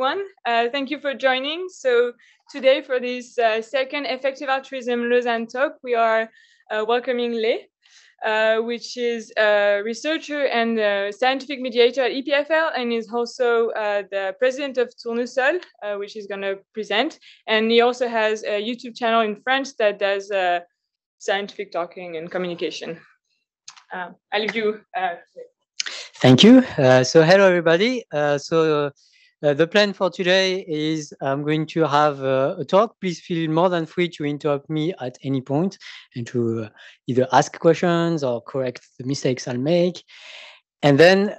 everyone. Thank you for joining. So today for this second Effective Altruism Lausanne talk, we are welcoming Le, which is a researcher and scientific mediator at EPFL, and is also the president of Tournesol, which is going to present. And he also has a YouTube channel in French that does scientific talking and communication. I'll leave you. Thank you. So hello, everybody. The plan for today is I'm going to have a talk. Please feel more than free to interrupt me at any point and to either ask questions or correct the mistakes I'll make. And then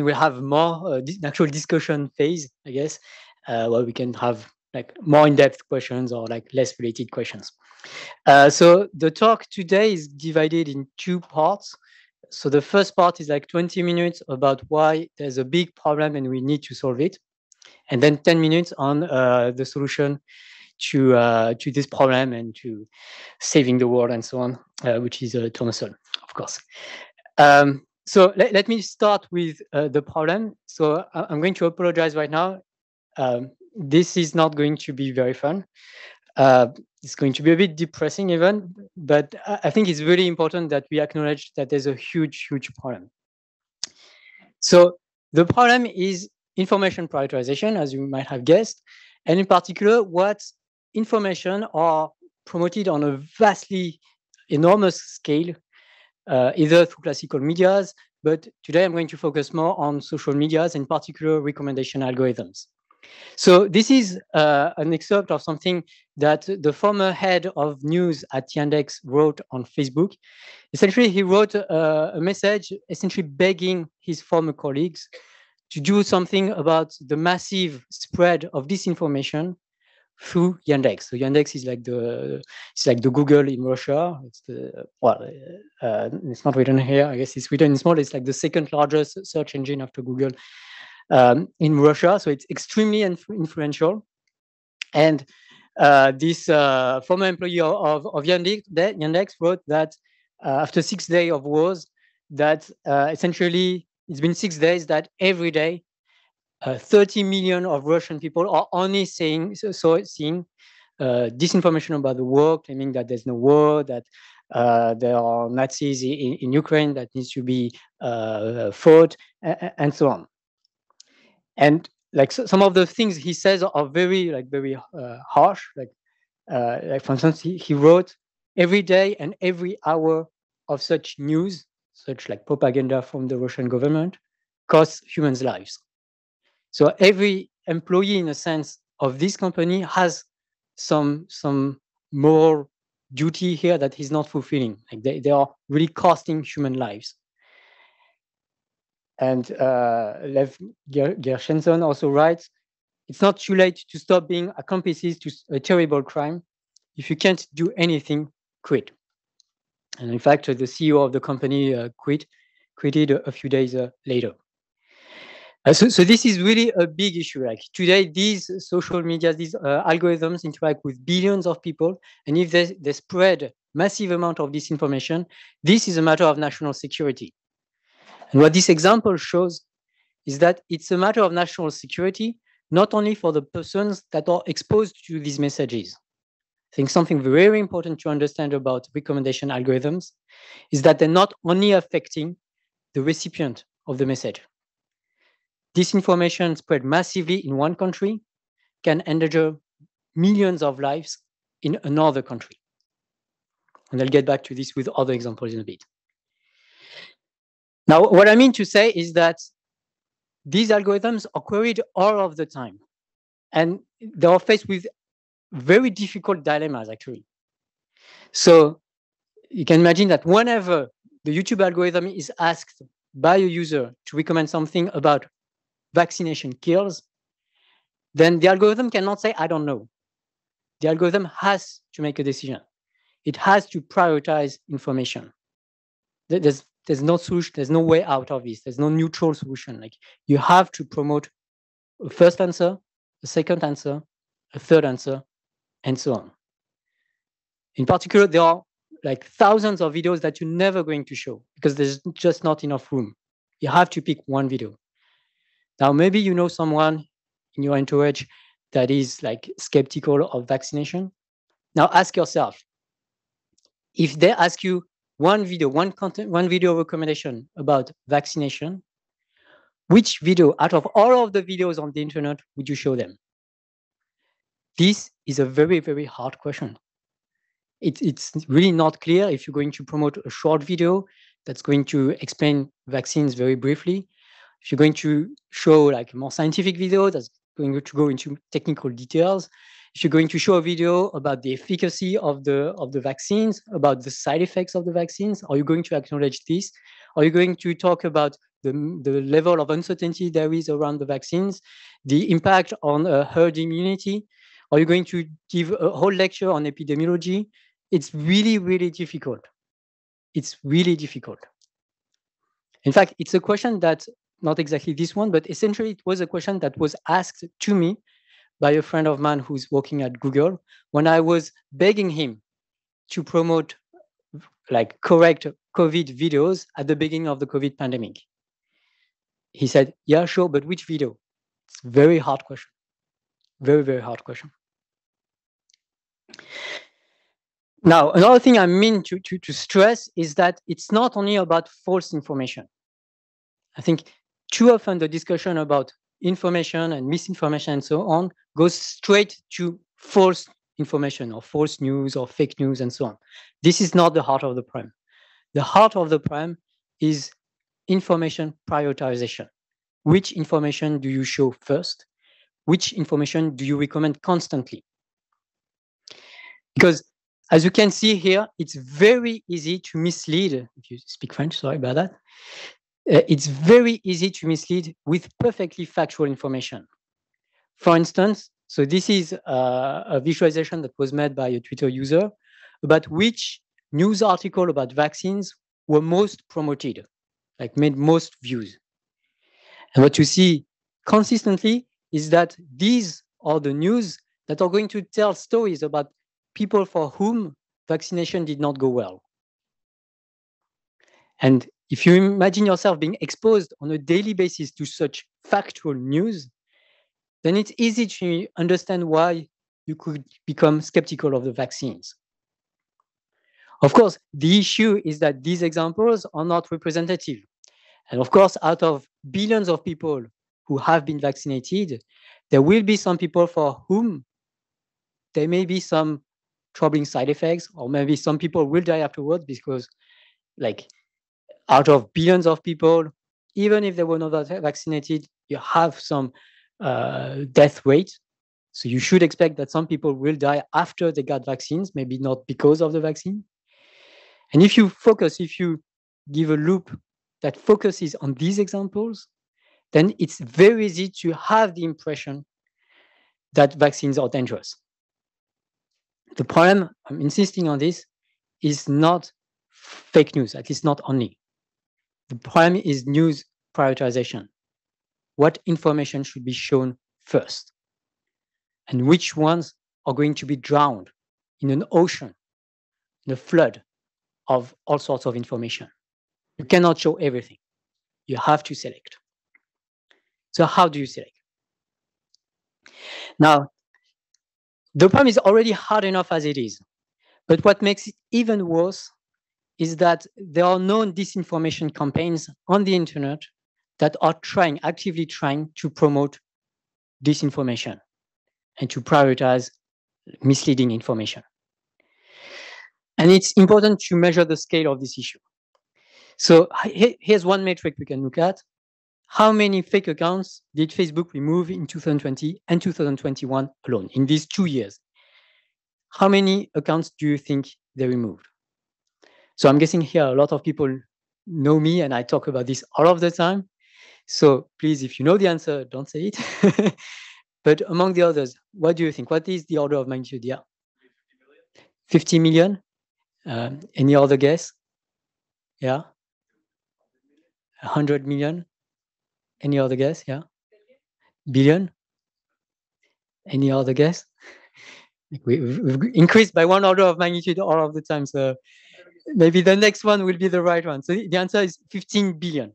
we'll have more actual discussion phase, I guess, where we can have like more in-depth questions or like less related questions. So the talk today is divided in two parts. So the first part is like 20 minutes about why there's a big problem and we need to solve it. And then 10 minutes on the solution to this problem and to saving the world and so on, which is Tournesol, of course. So let me start with the problem. So I'm going to apologize right now. This is not going to be very fun. It's going to be a bit depressing even, but I think it's really important that we acknowledge that there's a huge, huge problem. So the problem is information prioritization, as you might have guessed, and in particular, what information are promoted on a vastly enormous scale, either through classical medias, but today I'm going to focus more on social medias, in particular recommendation algorithms. So this is an excerpt of something that the former head of news at Yandex wrote on Facebook. Essentially, he wrote a message essentially begging his former colleagues to do something about the massive spread of disinformation through Yandex. So Yandex is like the Google in Russia. It's it's not written here. I guess it's written in small. It's like the second largest search engine after Google in Russia, so it's extremely influential. And this former employee of Yandex wrote that after 6 days of wars, that essentially it's been 6 days that every day 30 million of Russian people are only seeing disinformation about the war, claiming that there's no war, that there are Nazis in Ukraine that needs to be fought, and so on. And like some of the things he says are very harsh. Like for instance, he wrote, every day and every hour of such news, such like propaganda from the Russian government, costs humans' lives. So every employee, in a sense, of this company has some moral duty here that he's not fulfilling. Like they are really costing human lives. And Lev Gershenson also writes, it's not too late to stop being accomplices to a terrible crime. If you can't do anything, quit. And in fact, the CEO of the company quitted a few days later. So this is really a big issue. Like today, these social media, these algorithms interact with billions of people. And if they spread massive amount of disinformation, this is a matter of national security. And what this example shows is that it's a matter of national security, not only for the persons that are exposed to these messages. I think something very important to understand about recommendation algorithms is that they're not only affecting the recipient of the message. Disinformation spread massively in one country can endanger millions of lives in another country. And I'll get back to this with other examples in a bit. Now, what I mean to say is that these algorithms are queried all of the time, and they are faced with very difficult dilemmas, actually. So you can imagine that whenever the YouTube algorithm is asked by a user to recommend something about vaccination kills, then the algorithm cannot say, I don't know. The algorithm has to make a decision. It has to prioritize information. There's no solution, there's no way out of this. There's no neutral solution. Like you have to promote a first answer, a second answer, a third answer, and so on. In particular, there are like thousands of videos that you're never going to show because there's just not enough room. You have to pick one video. Now, maybe you know someone in your entourage that is like skeptical of vaccination? Now ask yourself, if they ask you one video recommendation about vaccination, which video out of all of the videos on the internet would you show them? This is a very, very hard question. It's really not clear if you're going to promote a short video that's going to explain vaccines very briefly. If you're going to show like a more scientific video that's going to go into technical details, if you're going to show a video about the efficacy of the vaccines, about the side effects of the vaccines, are you going to acknowledge this? Are you going to talk about the level of uncertainty there is around the vaccines, the impact on herd immunity? Are you going to give a whole lecture on epidemiology? It's really, really difficult. It's really difficult. In fact, it's a question that, not exactly this one, but essentially it was a question that was asked to me by a friend of mine who's working at Google when I was begging him to promote like correct COVID videos at the beginning of the COVID pandemic. He said, yeah, sure, but which video? It's a very hard question. Very, very hard question. Now, another thing I mean to stress is that it's not only about false information. I think too often the discussion about information and misinformation and so on goes straight to false information or false news or fake news and so on. This is not the heart of the problem. The heart of the problem is information prioritization. Which information do you show first? Which information do you recommend constantly? Because as you can see here, it's very easy to mislead. If you speak French, sorry about that. It's very easy to mislead with perfectly factual information. For instance, so this is a visualization that was made by a Twitter user about which news article about vaccines were most promoted, like made most views. And what you see consistently is that these are the news that are going to tell stories about people for whom vaccination did not go well. And if you imagine yourself being exposed on a daily basis to such factual news, then it's easy to understand why you could become skeptical of the vaccines. Of course, the issue is that these examples are not representative. And of course, out of billions of people who have been vaccinated, there will be some people for whom there may be some troubling side effects, or maybe some people will die afterwards because, like, out of billions of people, even if they were not vaccinated, you have some death rate. So you should expect that some people will die after they got vaccines, maybe not because of the vaccine. And if you give a loop that focuses on these examples, then it's very easy to have the impression that vaccines are dangerous. The problem, I'm insisting on this, is not fake news, at least not only. The problem is news prioritization. What information should be shown first? And which ones are going to be drowned in an ocean, in a flood of all sorts of information? You cannot show everything. You have to select. So how do you select? Now, the problem is already hard enough as it is. But what makes it even worse is that there are known disinformation campaigns on the internet that are actively trying to promote disinformation and to prioritize misleading information. And it's important to measure the scale of this issue. So here's one metric we can look at. How many fake accounts did Facebook remove in 2020 and 2021 alone, in these 2 years? How many accounts do you think they removed? So I'm guessing here a lot of people know me and I talk about this all of the time. So please, if you know the answer, don't say it. But among the others, what do you think? What is the order of magnitude? Yeah. 50 million? Any other guess? Yeah. 100 million? Any other guess? Yeah. Billion? Any other guess? We've increased by one order of magnitude all of the time. So maybe the next one will be the right one. So the answer is 15 billion.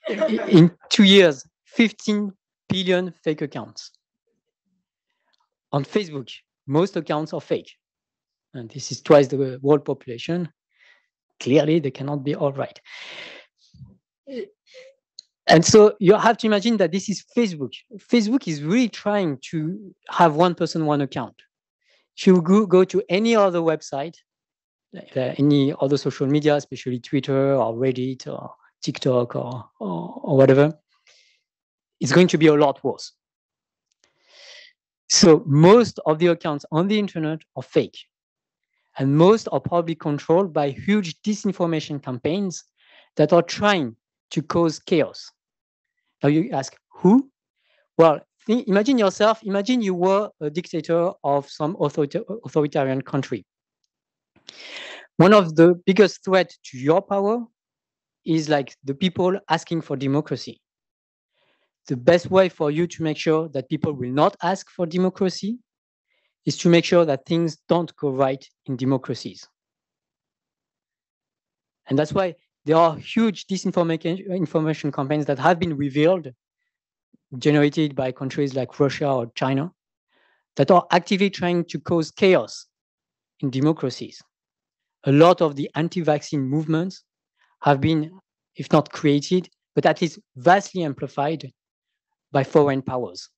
In 2 years, 15 billion fake accounts. On Facebook, most accounts are fake. And this is twice the world population. Clearly, they cannot be all right. And so you have to imagine that this is Facebook. Facebook is really trying to have one person, one account. If you go to any other website, any other social media, especially Twitter or Reddit or TikTok or whatever, it's going to be a lot worse. So most of the accounts on the internet are fake. And most are probably controlled by huge disinformation campaigns that are trying to cause chaos. Now you ask, who? Well, imagine yourself, imagine you were a dictator of some authoritarian country. One of the biggest threats to your power is like the people asking for democracy. The best way for you to make sure that people will not ask for democracy is to make sure that things don't go right in democracies. And that's why there are huge disinformation campaigns that have been revealed, generated by countries like Russia or China, that are actively trying to cause chaos in democracies. A lot of the anti-vaccine movements have been, if not created, but at least vastly amplified by foreign powers.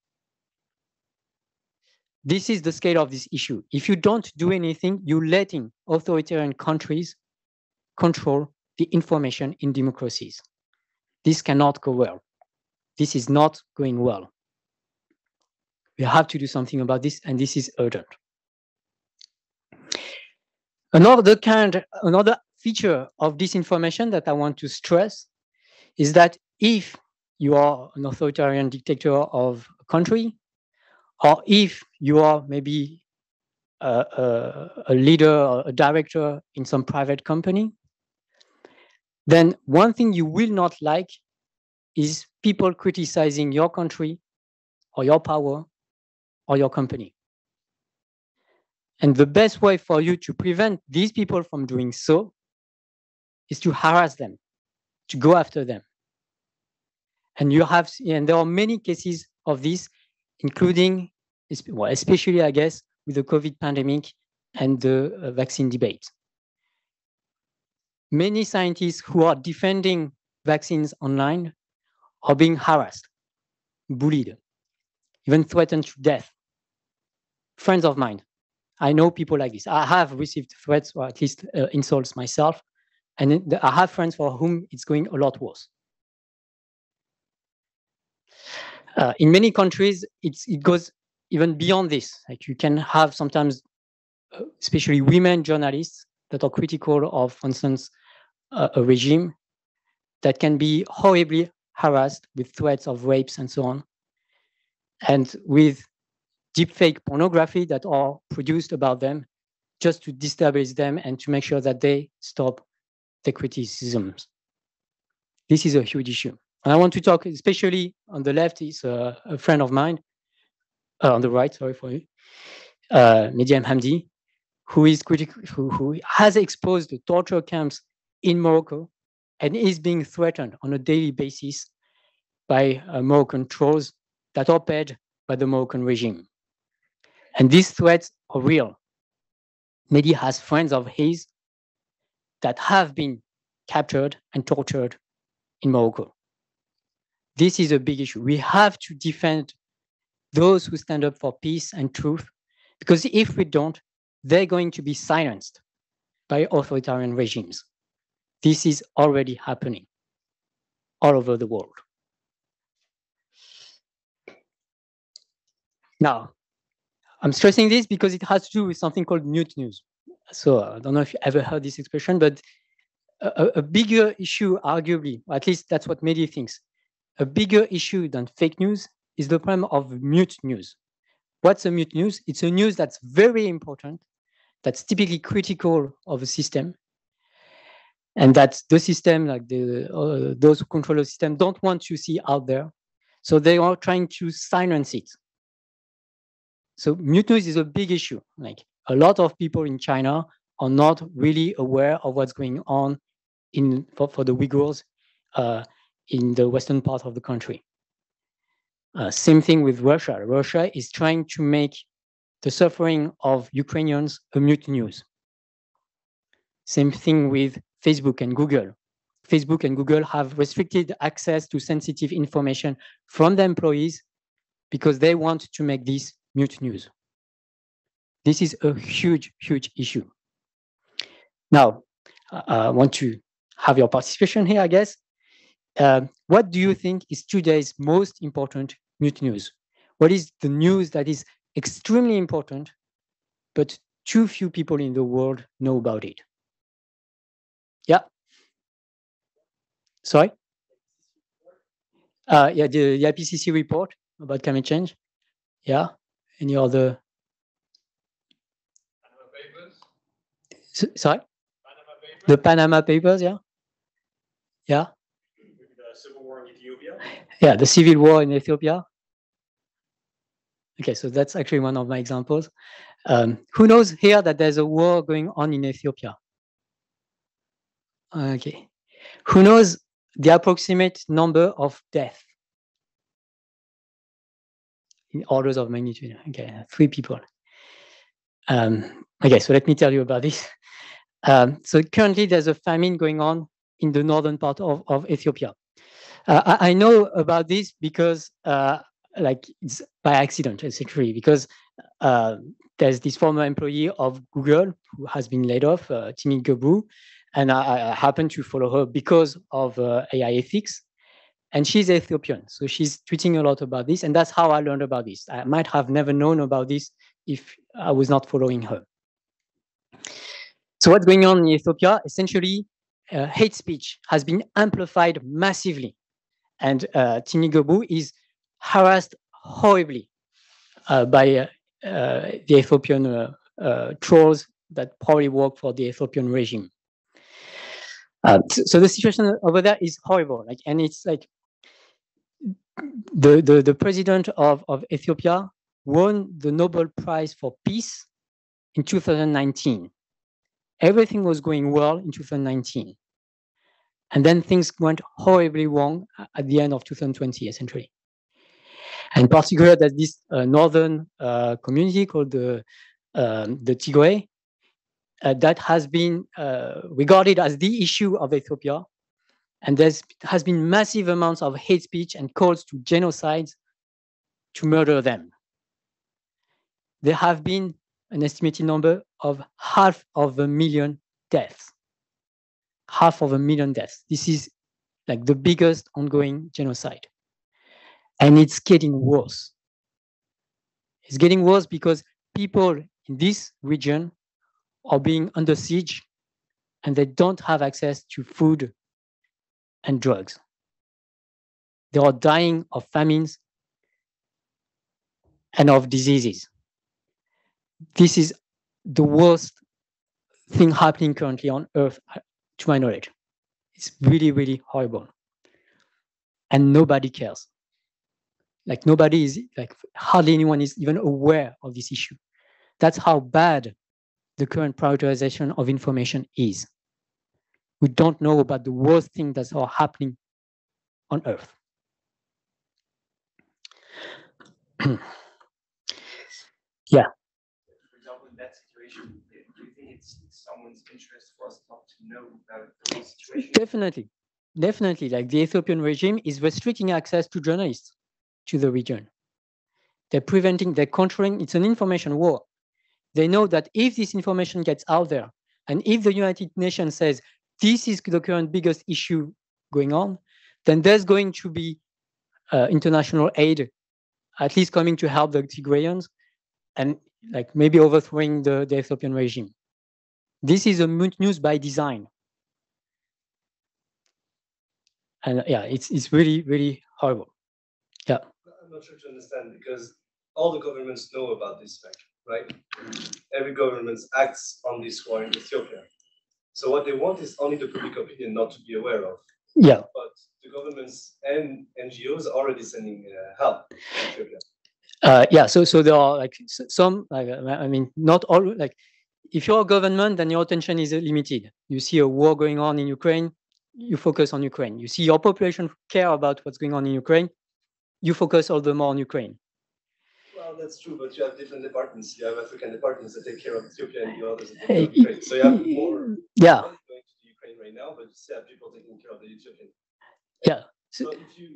This is the scale of this issue. If you don't do anything, you're letting authoritarian countries control the information in democracies. This cannot go well. This is not going well. We have to do something about this, and this is urgent. Another feature of disinformation that I want to stress is that if you are an authoritarian dictator of a country, or if you are maybe a leader or a director in some private company, then one thing you will not like is people criticizing your country or your power or your company. And the best way for you to prevent these people from doing so is to harass them, to go after them. And there are many cases of this, including, especially, I guess, with the COVID pandemic and the vaccine debate. Many scientists who are defending vaccines online are being harassed, bullied, even threatened to death. Friends of mine, I know people like this. I have received threats or at least insults myself, and I have friends for whom it's going a lot worse. In many countries, it goes even beyond this. Like you can have sometimes, especially women journalists that are critical of, for instance, a regime that can be horribly harassed with threats of rapes and so on, and with deepfake pornography that are produced about them just to destabilize them and to make sure that they stop the criticisms. This is a huge issue. And I want to talk, especially on the left, is a friend of mine, on the right, sorry for you, Mediam Hamdi, who is who has exposed the torture camps in Morocco and is being threatened on a daily basis by Moroccan trolls that are paid by the Moroccan regime. And these threats are real. Mehdi has friends of his that have been captured and tortured in Morocco. This is a big issue. We have to defend those who stand up for peace and truth, because if we don't, they're going to be silenced by authoritarian regimes. This is already happening all over the world. Now, I'm stressing this because it has to do with something called mute news. So I don't know if you ever heard this expression, but a bigger issue, arguably, or at least that's what Mehdi thinks, a bigger issue than fake news is the problem of mute news. What's a mute news? It's a news that's very important, that's typically critical of a system, and that the system, like those who control the system, don't want to see out there. So they are trying to silence it. So mute news is a big issue. Like a lot of people in China are not really aware of what's going on for the Uyghurs in the western part of the country. Same thing with Russia. Russia is trying to make the suffering of Ukrainians a mute news. Same thing with Facebook and Google. Facebook and Google have restricted access to sensitive information from the employees because they want to make this mute news. This is a huge, huge issue. Now, I want to have your participation here, I guess. What do you think is today's most important mute news? What is the news that is extremely important, but too few people in the world know about it? Yeah. Sorry? Yeah, the IPCC report about climate change. Yeah. Any other? Panama Papers. Sorry? Panama Papers. The Panama Papers, yeah. Yeah. Maybe the civil war in Ethiopia. Yeah, the civil war in Ethiopia. Okay, so that's actually one of my examples. Who knows here that there's a war going on in Ethiopia? Okay. Who knows the approximate number of deaths? In orders of magnitude. Okay, 3 people. Okay, so let me tell you about this. So currently there's a famine going on in the northern part of Ethiopia. I know about this because like it's by accident, essentially, because there's this former employee of Google who has been laid off, Timi Gobu, and I happen to follow her because of AI ethics. And she's Ethiopian, so she's tweeting a lot about this, and that's how I learned about this. I might have never known about this if I was not following her. So what's going on in Ethiopia? Essentially, hate speech has been amplified massively, and Timi Gobu is harassed horribly by the Ethiopian trolls that probably work for the Ethiopian regime. So the situation over there is horrible, like, and it's like the president of Ethiopia won the Nobel Prize for Peace in 2019. Everything was going well in 2019. And then things went horribly wrong at the end of 2020, essentially. And in particular, there's this northern community called the Tigray that has been regarded as the issue of Ethiopia. And there has been massive amounts of hate speech and calls to genocides to murder them. There have been an estimated number of 500,000 deaths. 500,000 deaths. This is like the biggest ongoing genocide. And it's getting worse. It's getting worse because people in this region are being under siege and they don't have access to food and drugs. They are dying of famines and of diseases. This is the worst thing happening currently on Earth, to my knowledge. It's really, really horrible. And nobody cares. Like nobody is, like hardly anyone is even aware of this issue. That's how bad the current prioritization of information is. We don't know about the worst things that are happening on Earth. Yeah. For example, in that situation, do you think it's someone's interest for us not to know about the situation? Definitely. Definitely. Like the Ethiopian regime is restricting access to journalists to the region. They're controlling, it's an information war. They know that if this information gets out there, and if the United Nations says, this is the current biggest issue going on, then there's going to be international aid, at least coming to help the Tigrayans, and like maybe overthrowing the Ethiopian regime. This is a mute news by design. And yeah, it's really, really horrible. Yeah. I'm not sure to understand because all the governments know about this fact, right? Every government acts on this war in Ethiopia. So what they want is only the public opinion not to be aware of. Yeah. But the governments and NGOs are already sending help to Ethiopia. Yeah, so there are like some, like, I mean, not all, like, if you're a government, then your attention is limited. You see a war going on in Ukraine, you focus on Ukraine. You see your population care about what's going on in Ukraine, you focus all the more on Ukraine. Well, that's true, but you have different departments. You have African departments that take care of Ethiopia and the others that take care of Ukraine. So you have more money going to the Ukraine right now, but you still have people taking care of the Ethiopian. Yeah. So if you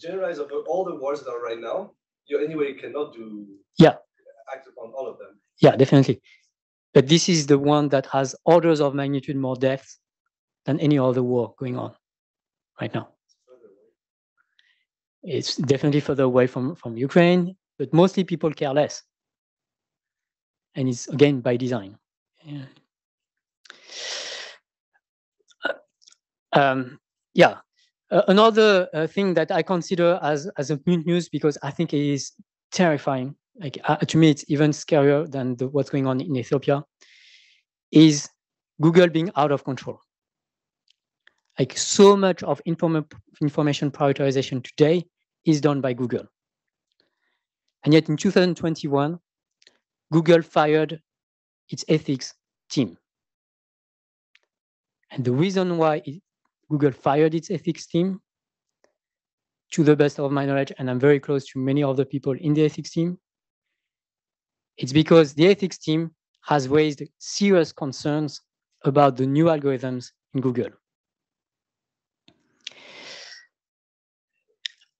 generalize over all the wars that are right now, you anyway cannot do act upon all of them. Yeah, definitely. But this is the one that has orders of magnitude more deaths than any other war going on right now. It's definitely further away from Ukraine, but mostly people care less. And it's, again, by design. Yeah. Another thing that I consider as a good news, because I think it is terrifying, like to me, it's even scarier than what's going on in Ethiopia, is Google being out of control. Like so much of information prioritization today is done by Google. And yet in 2021, Google fired its ethics team. And the reason why Google fired its ethics team, to the best of my knowledge, and I'm very close to many of the people in the ethics team, it's because the ethics team has raised serious concerns about the new algorithms in Google.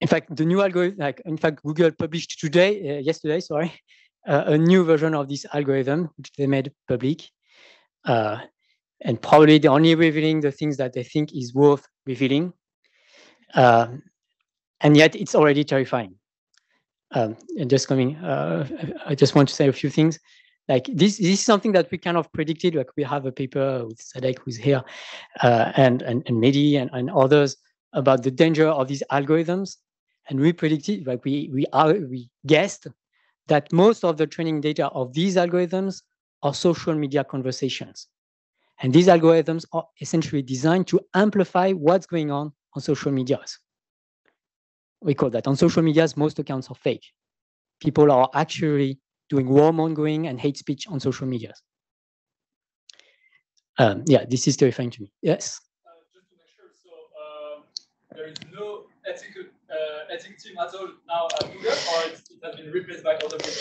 In fact, the new algorithm, Google published yesterday, a new version of this algorithm, which they made public. And probably they're only revealing the things that they think is worth revealing. And yet it's already terrifying. And just coming, I just want to say a few things. Like this is something that we kind of predicted. Like we have a paper with Sadek, who's here, and Mehdi and others about the danger of these algorithms. And we predicted, like we guessed that most of the training data of these algorithms are social media conversations. And these algorithms are essentially designed to amplify what's going on social medias. We call that on social medias, most accounts are fake. People are actually doing warmongering and hate speech on social medias. Yeah, this is terrifying to me. Yes? Just to make sure, so there is no ethics team at all now at Google, or it has been replaced by other people?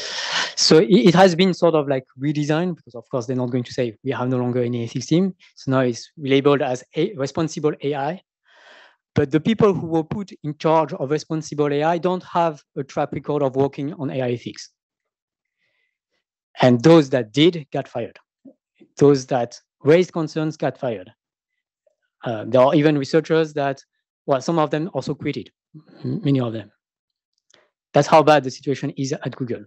So it has been sort of like redesigned, because of course they're not going to say we have no longer any ethics team. So now it's labeled as responsible AI. But the people who were put in charge of responsible AI don't have a track record of working on AI ethics. And those that did got fired. Those that raised concerns got fired. There are even researchers that, well, some of them also quitted, many of them. That's how bad the situation is at Google.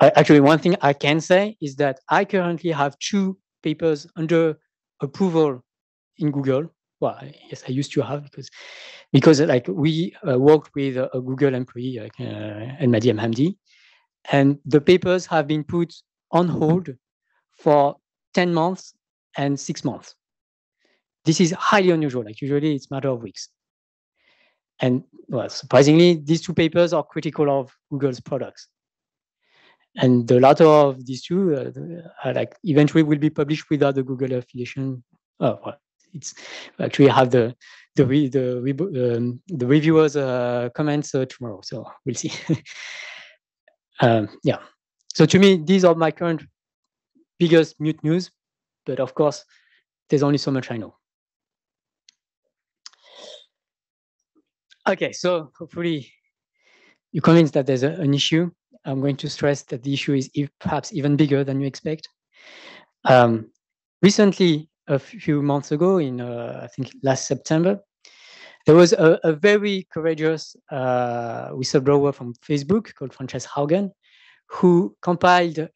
Actually, one thing I can say is that I currently have 2 papers under approval in Google. Well, yes, I used to have, because like we worked with a Google employee, and Mehdi Hamdi, and the papers have been put on hold for 10 months and 6 months. This is highly unusual. Like usually it's a matter of weeks. And well, surprisingly, these 2 papers are critical of Google's products. And the latter of these 2 are like eventually will be published without the Google affiliation. Oh, well, it's actually have the reviewers' comments tomorrow, so we'll see. Yeah. So to me, these are my current biggest mute news, but of course, there's only so much I know. Okay, so hopefully you're convinced that there's an issue. I'm going to stress that the issue is perhaps even bigger than you expect. Recently, a few months ago, in I think last September, there was a very courageous whistleblower from Facebook called Frances Haugen, who compiled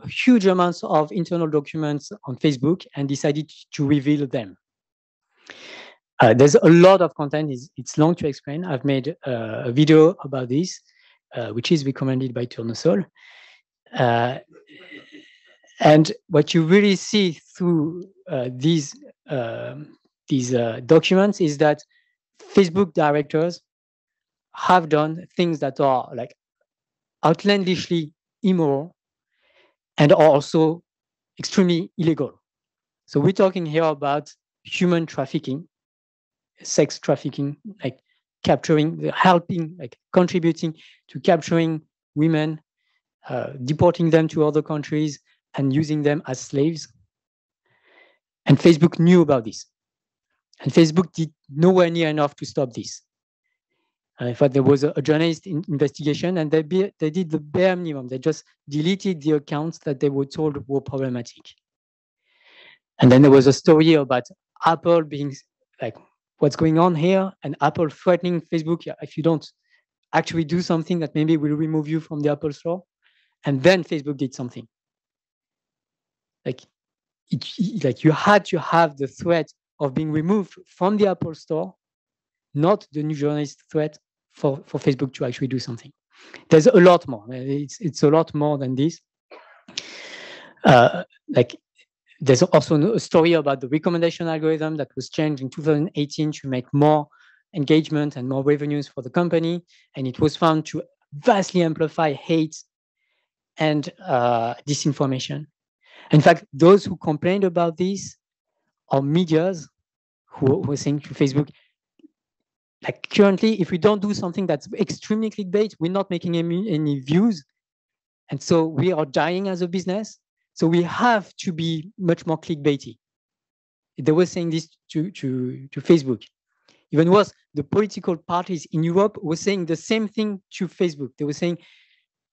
huge amounts of internal documents on Facebook and decided to reveal them. There's a lot of content. It's long to explain. I've made a video about this, which is recommended by Tournesol. And what you really see through these documents is that Facebook directors have done things that are like outlandishly immoral and are also extremely illegal. So we're talking here about human trafficking, sex trafficking, like helping, like contributing to capturing women, deporting them to other countries, and using them as slaves. And Facebook knew about this. And Facebook did nowhere near enough to stop this. In fact, there was a journalist investigation, and they did the bare minimum. They just deleted the accounts that they were told were problematic. And then there was a story about Apple being like, what's going on here? And Apple threatening Facebook, if you don't actually do something, that maybe will remove you from the Apple Store. And then Facebook did something. Like you had to have the threat of being removed from the Apple Store, not the new journalist threat for Facebook to actually do something. There's a lot more. It's a lot more than this. There's also a story about the recommendation algorithm that was changed in 2018 to make more engagement and more revenues for the company. And it was found to vastly amplify hate and disinformation. In fact, those who complained about this are medias who were saying to Facebook, like currently, if we don't do something that's extremely clickbait, we're not making any views. And so we are dying as a business. So we have to be much more clickbaity. They were saying this to Facebook. Even worse, the political parties in Europe were saying the same thing to Facebook. They were saying,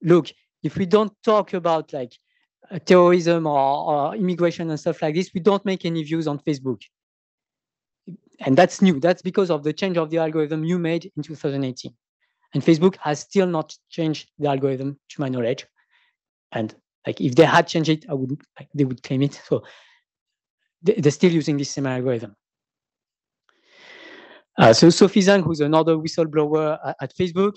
look, if we don't talk about like terrorism or immigration and stuff like this, we don't make any views on Facebook. And that's new. That's because of the change of the algorithm you made in 2018. And Facebook has still not changed the algorithm, to my knowledge. And like if they had changed it, they would claim it. So they're still using this same algorithm. So Sophie Zhang, who's another whistleblower at Facebook,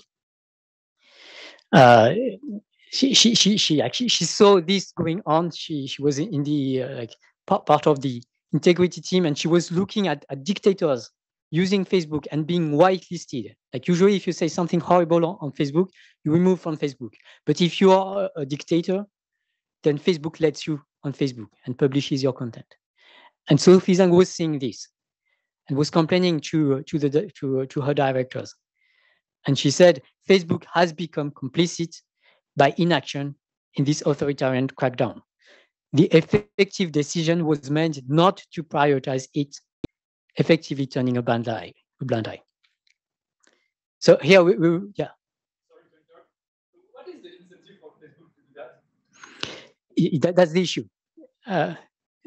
she actually saw this going on. She was in the part of the integrity team, and she was looking at dictators using Facebook and being whitelisted. Like usually, if you say something horrible on Facebook, you remove from Facebook. But if you are a dictator, then Facebook lets you on Facebook and publishes your content. And Sophie Zhang was seeing this and was complaining to her directors. And she said, Facebook has become complicit by inaction in this authoritarian crackdown. The effective decision was made not to prioritize it, effectively turning a blind eye. So here we yeah. Sorry to interrupt. What is the incentive for Facebook to do that? That's the issue,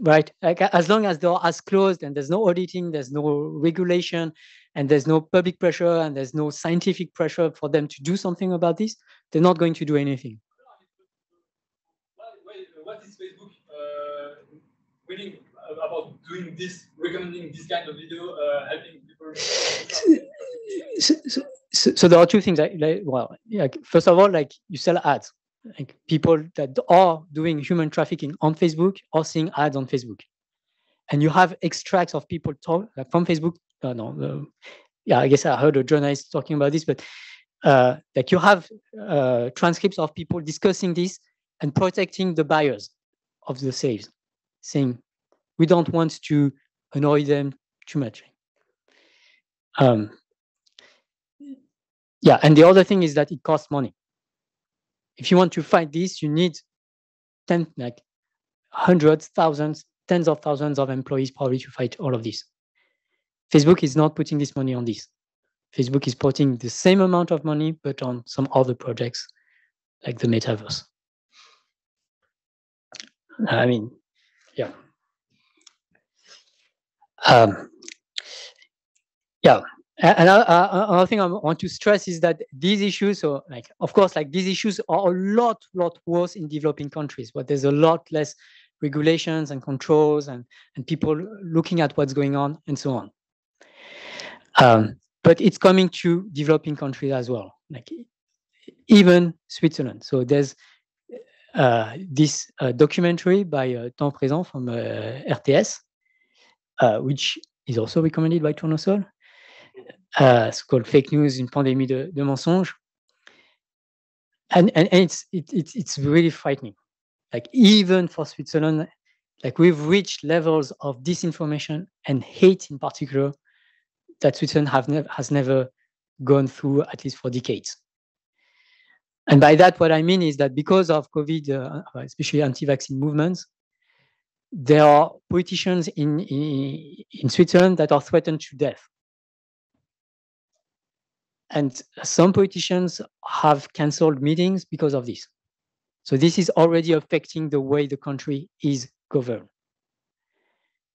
right? Like as long as the door is closed and there's no auditing, there's no regulation, and there's no public pressure and there's no scientific pressure for them to do something about this, they're not going to do anything. What is Facebook winning about doing this, recommending this kind of video, helping people? So there are two things. First of all, like you sell ads. Like people that are doing human trafficking on Facebook are seeing ads on Facebook, and you have extracts of people from Facebook. I guess I heard a journalist talking about this, but like you have transcripts of people discussing this and protecting the buyers of the slaves, saying we don't want to annoy them too much. And the other thing is that it costs money. If you want to fight this, you need hundreds, thousands, tens of thousands of employees probably to fight all of this. Facebook is not putting this money on this. Facebook is putting the same amount of money, but on some other projects like the metaverse. And another thing I want to stress is that these issues, of course, these issues are a lot worse in developing countries, but there's a lot less regulations and controls and people looking at what's going on and so on. But it's coming to developing countries as well, even Switzerland. So there's this documentary by Temps Présent from RTS, which is also recommended by Tournesol. It's called Fake News, une pandémie de mensonges. And it's really frightening. Even for Switzerland, we've reached levels of disinformation and hate in particular that Switzerland has never gone through at least for decades. And by that, what I mean is that because of COVID, especially anti-vaccine movements, there are politicians in Switzerland that are threatened to death. And some politicians have cancelled meetings because of this. So this is already affecting the way the country is governed.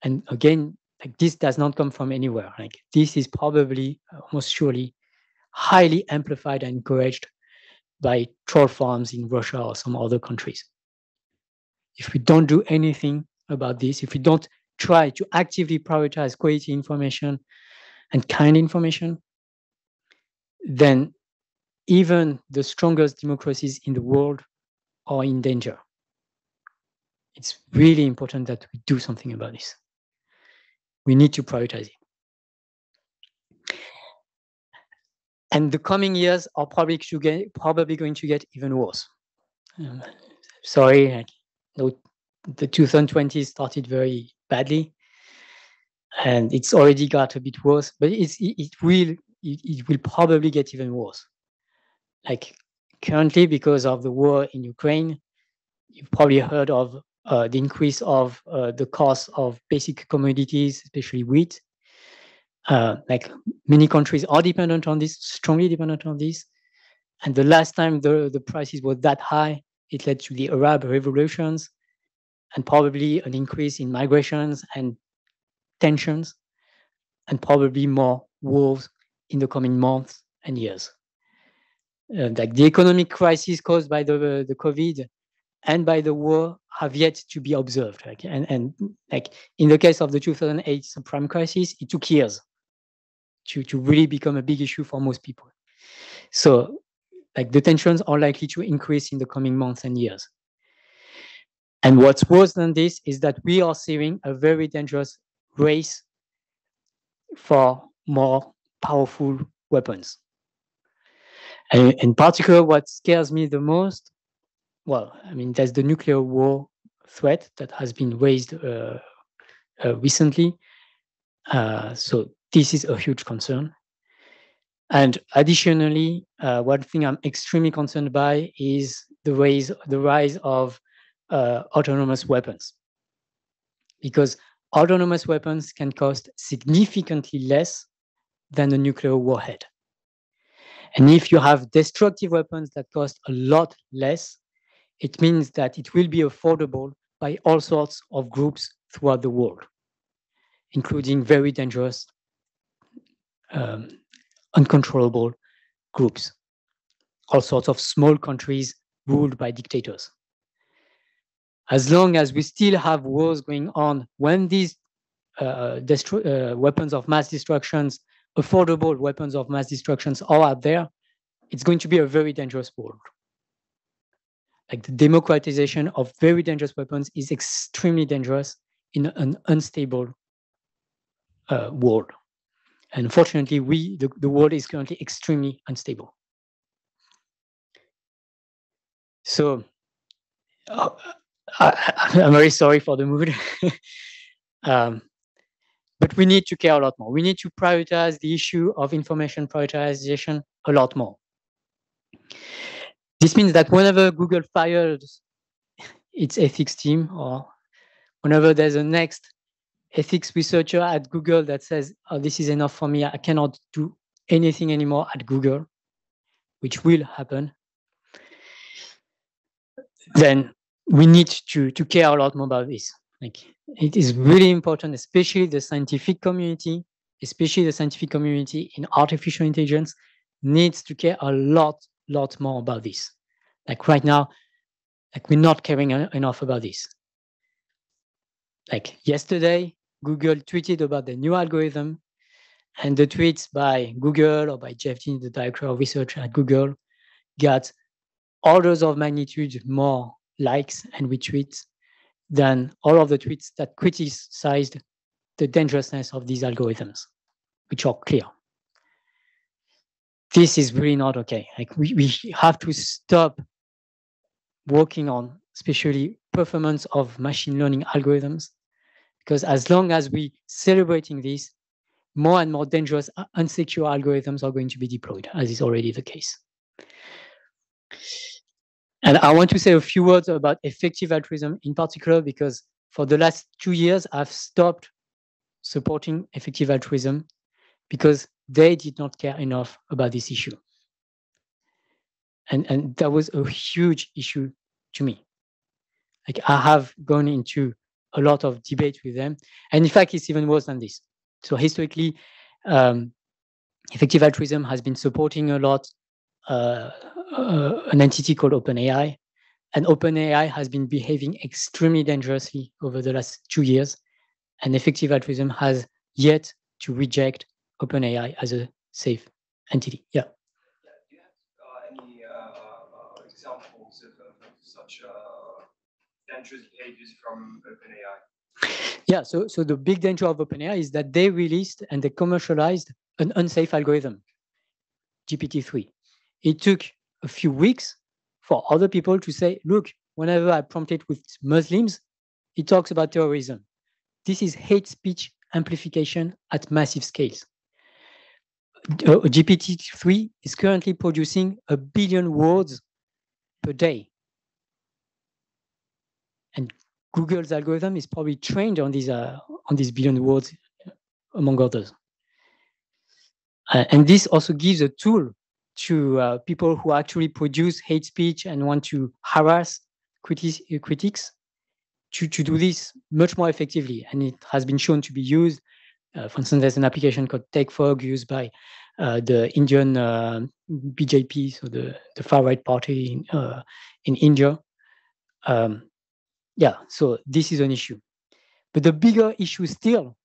And again, like, this does not come from anywhere. Like, this is probably, almost surely, highly amplified and encouraged by troll farms in Russia or some other countries. If we don't do anything about this, if we don't try to actively prioritize quality information and kind information, then even the strongest democracies in the world are in danger. It's really important that we do something about this. We need to prioritize it. And the coming years are probably going to get even worse. Sorry, the 2020 started very badly, and it's already got a bit worse. But it will probably get even worse. Like, currently, because of the war in Ukraine, you've probably heard of the increase of the cost of basic commodities, especially wheat. Like, many countries are dependent on this, strongly dependent on this. And the last time the prices were that high, it led to the Arab revolutions and probably an increase in migrations and tensions, and probably more wars in the coming months and years. Like, the economic crisis caused by the COVID and by the war have yet to be observed. Like, and like, in the case of the 2008 subprime crisis, it took years to really become a big issue for most people. So, like, the tensions are likely to increase in the coming months and years. And what's worse than this is that we are seeing a very dangerous race for more powerful weapons. And in particular, what scares me the most, well, I mean, there's the nuclear war threat that has been raised recently. So this is a huge concern. And additionally, one thing I'm extremely concerned by is the rise of autonomous weapons. Because autonomous weapons can cost significantly less than a nuclear warhead. And if you have destructive weapons that cost a lot less, it means that it will be affordable by all sorts of groups throughout the world, including very dangerous, uncontrollable groups, all sorts of small countries ruled by dictators. As long as we still have wars going on, when these weapons of mass destructions, affordable weapons of mass destructions are out there, it's going to be a very dangerous world. Like, the democratization of very dangerous weapons is extremely dangerous in an unstable world. And unfortunately, the world is currently extremely unstable. So I'm very sorry for the mood. But we need to care a lot more. We need to prioritize the issue of information prioritization a lot more. This means that whenever Google fires its ethics team, or whenever there's a next ethics researcher at Google that says, oh, this is enough for me, I cannot do anything anymore at Google, which will happen, then we need to care a lot more about this. Like, it is really important, especially the scientific community in artificial intelligence needs to care a lot more about this. Like, right now, like, we're not caring enough about this. Like, yesterday, Google tweeted about the new algorithm, and the tweets by Google or by Jeff Dean, the director of research at Google, got orders of magnitude more likes and retweets than all of the tweets that criticized the dangerousness of these algorithms, which are clear. This is really not okay. Like, we have to stop working on, especially, performance of machine learning algorithms, because as long as we celebrating this, more and more dangerous, unsecure algorithms are going to be deployed, as is already the case. And I want to say a few words about effective altruism in particular, because for the last 2 years, I've stopped supporting effective altruism because they did not care enough about this issue. And that was a huge issue to me. Like, I have gone into a lot of debate with them. And in fact, it's even worse than this. So historically, effective altruism has been supporting a lot an entity called OpenAI. And OpenAI has been behaving extremely dangerously over the last 2 years. And effective altruism has yet to reject OpenAI as a safe entity. Yeah. Do you have any examples of such dangerous behaviors from OpenAI? Yeah, so the big danger of OpenAI is that they released and they commercialized an unsafe algorithm, GPT-3. It took a few weeks for other people to say, look, whenever I prompt it with Muslims, it talks about terrorism. This is hate speech amplification at massive scales. GPT-3 is currently producing 1 billion words per day. And Google's algorithm is probably trained on these billion words, among others. And this also gives a tool to people who actually produce hate speech and want to harass critics to do this much more effectively. And it has been shown to be used. For instance, there's an application called TechFog used by the Indian BJP, so the far-right party in India. Yeah, so this is an issue. But the bigger issue still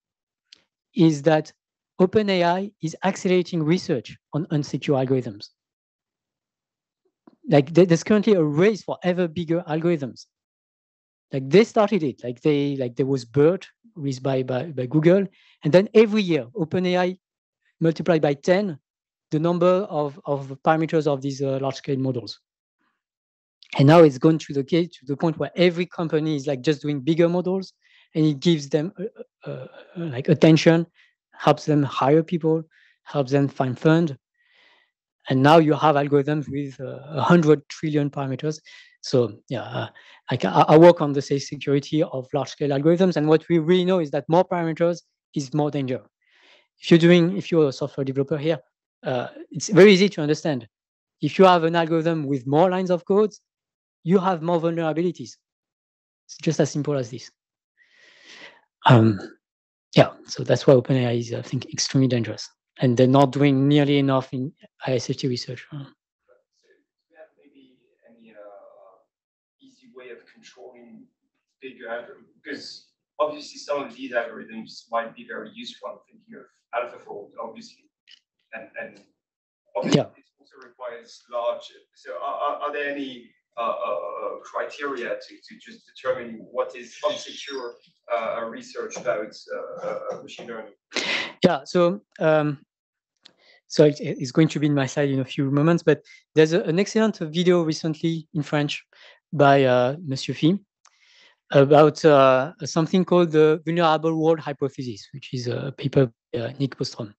is that OpenAI is accelerating research on unsecure algorithms. Like, there's currently a race for ever bigger algorithms. Like, they started it. Like there was BERT, released by Google, and then every year OpenAI multiplied by 10 the number of parameters of these large-scale models. And now it's gone to the point where every company is like just doing bigger models, and it gives them like attention, helps them hire people, helps them find funds. And now you have algorithms with 100 trillion parameters. So yeah, I work on the safe security of large-scale algorithms, and what we really know is that more parameters is more danger. If you're a software developer here, it's very easy to understand. If you have an algorithm with more lines of code, you have more vulnerabilities. It's just as simple as this. Yeah, so that's why OpenAI is, I think, extremely dangerous. And they're not doing nearly enough in ISFT research. So do you have maybe any easy way of controlling bigger algorithms? Because obviously some of these algorithms might be very useful. I'm thinking of AlphaFold, obviously. And obviously Yeah. it also requires large. So are there any criteria to just determine what is unsecure research about machine learning? Yeah, so it's going to be in my slide in a few moments, but there's an excellent video recently in French by Monsieur Phi about something called the vulnerable world hypothesis, which is a paper by Nick Bostrom.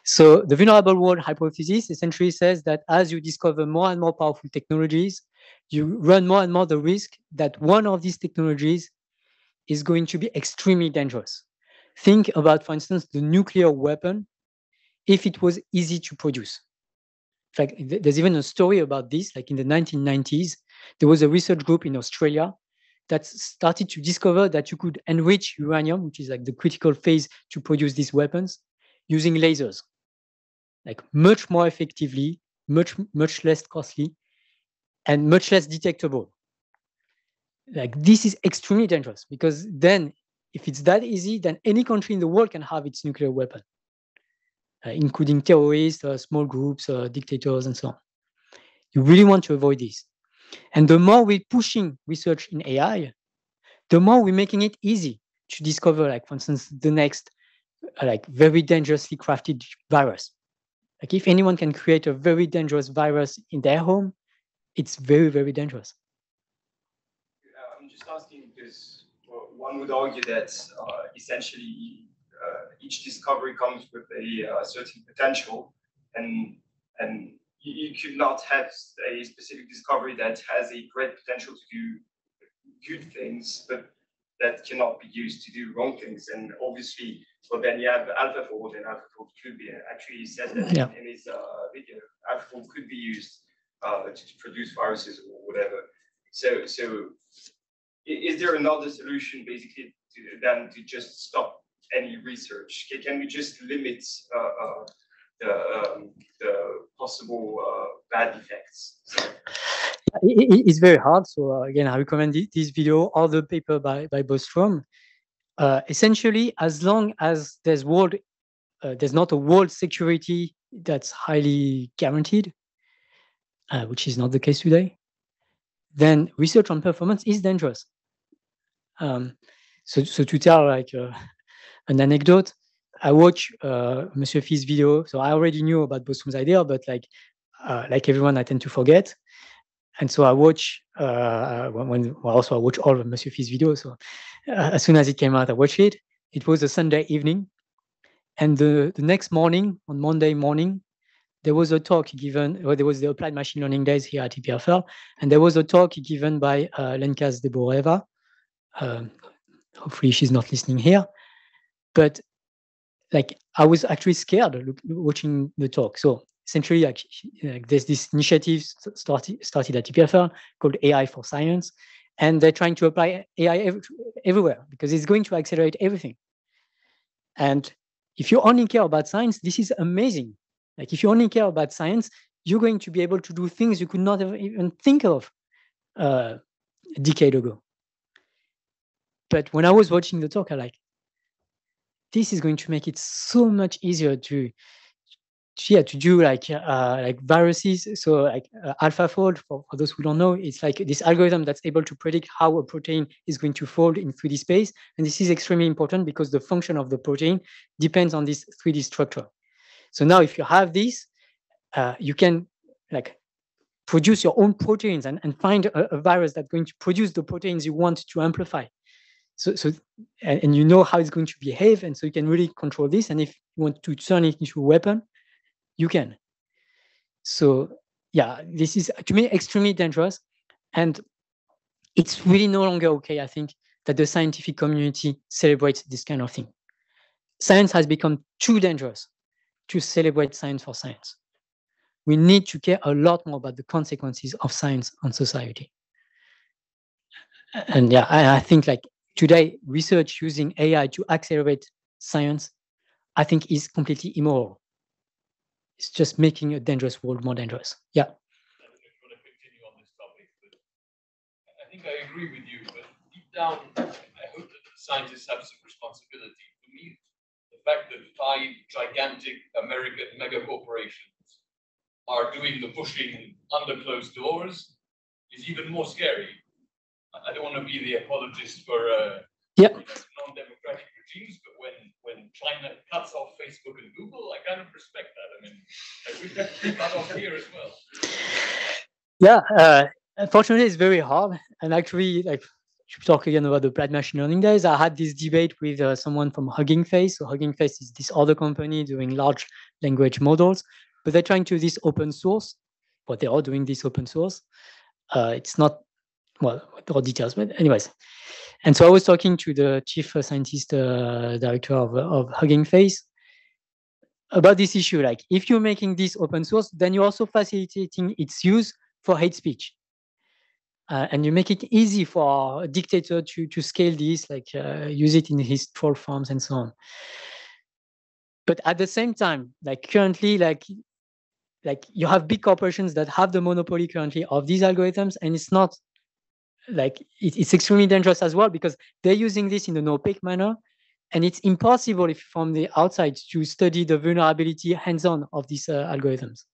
So the vulnerable world hypothesis essentially says that as you discover more and more powerful technologies, you run more and more the risk that one of these technologies is going to be extremely dangerous. Think about, for instance, the nuclear weapon, if it was easy to produce. In fact, there's even a story about this, like in the 1990s, there was a research group in Australia that started to discover that you could enrich uranium, which is like the critical phase to produce these weapons, using lasers, like much more effectively, much less costly, and much less detectable. Like, this is extremely dangerous, because then if it's that easy, then any country in the world can have its nuclear weapon, including terrorists, small groups, dictators, and so on. You really want to avoid this. And the more we're pushing research in AI, the more we're making it easy to discover, like, for instance, the next like very dangerously crafted virus. Like, if anyone can create a very dangerous virus in their home, it's very, very dangerous. I'm just asking because one would argue that essentially each discovery comes with a certain potential, and you could not have a specific discovery that has a great potential to do good things, but that cannot be used to do wrong things. And obviously, well, then you have AlphaFold, and AlphaFold could be, actually he said that in his video, AlphaFold could be used to produce viruses or whatever. So is there another solution basically than to just stop any research? Can we just limit the possible bad effects? It's very hard. So again, I recommend this video or the paper by Bostrom. Essentially, as long as there's not a world security that's highly guaranteed, which is not the case today, then research on performance is dangerous. So to tell like an anecdote, I watched Monsieur Fils' video. So I already knew about Bostrom's idea, but like everyone, I tend to forget. And so I watch I watch all of Monsieur Fils' videos. So as soon as it came out, I watched it. It was a Sunday evening, and the next morning, on Monday morning, there was a talk given. Well, there was the Applied Machine Learning Days here at EPFL, and there was a talk given by Lenkas Deboreva. Hopefully, she's not listening here, but like I was actually scared watching the talk. So essentially, like there's this initiative started at EPFL called AI for Science, and they're trying to apply AI everywhere because it's going to accelerate everything. And if you only care about science, this is amazing. Like if you only care about science, you're going to be able to do things you could not even think of a decade ago. But when I was watching the talk, I like, this is going to make it so much easier to do like viruses. So like AlphaFold, for those who don't know, it's like this algorithm that's able to predict how a protein is going to fold in 3D space. And this is extremely important because the function of the protein depends on this 3D structure. So now if you have this, you can like produce your own proteins and find a virus that's going to produce the proteins you want to amplify. And you know how it's going to behave, and so you can really control this. And if you want to turn it into a weapon, you can. So yeah, this is to me extremely dangerous, and it's really no longer okay, I think, that the scientific community celebrates this kind of thing. Science has become too dangerous to celebrate science for science. We need to care a lot more about the consequences of science on society. And yeah, I think like today, research using AI to accelerate science, I think is completely immoral. It's just making a dangerous world more dangerous. Yeah. I don't know if you want to continue on this topic, but I think I agree with you. But deep down, I hope that the scientists have some responsibility. For me, the fact that 5 gigantic American mega corporations are doing the pushing under closed doors is even more scary. I don't want to be the apologist for non-democratic regimes, but when China cuts off Facebook and Google, I kind of respect that. I mean, we have to cut off here as well. Yeah, unfortunately, it's very hard. And actually, like to talk again about the Applied Machine Learning Days, I had this debate with someone from Hugging Face. So Hugging Face is this other company doing large language models, but they're trying to do this open source. But they are doing this open source. It's not, well, all details, but anyways. And so I was talking to the chief scientist director of Hugging Face about this issue. Like, if you're making this open source, then you're also facilitating its use for hate speech. And you make it easy for a dictator to scale this, like use it in his troll farms and so on. But at the same time, like currently, like you have big corporations that have the monopoly currently of these algorithms, and it's not like it's extremely dangerous as well because they're using this in an opaque manner, and it's impossible if from the outside to study the vulnerability hands-on of these algorithms.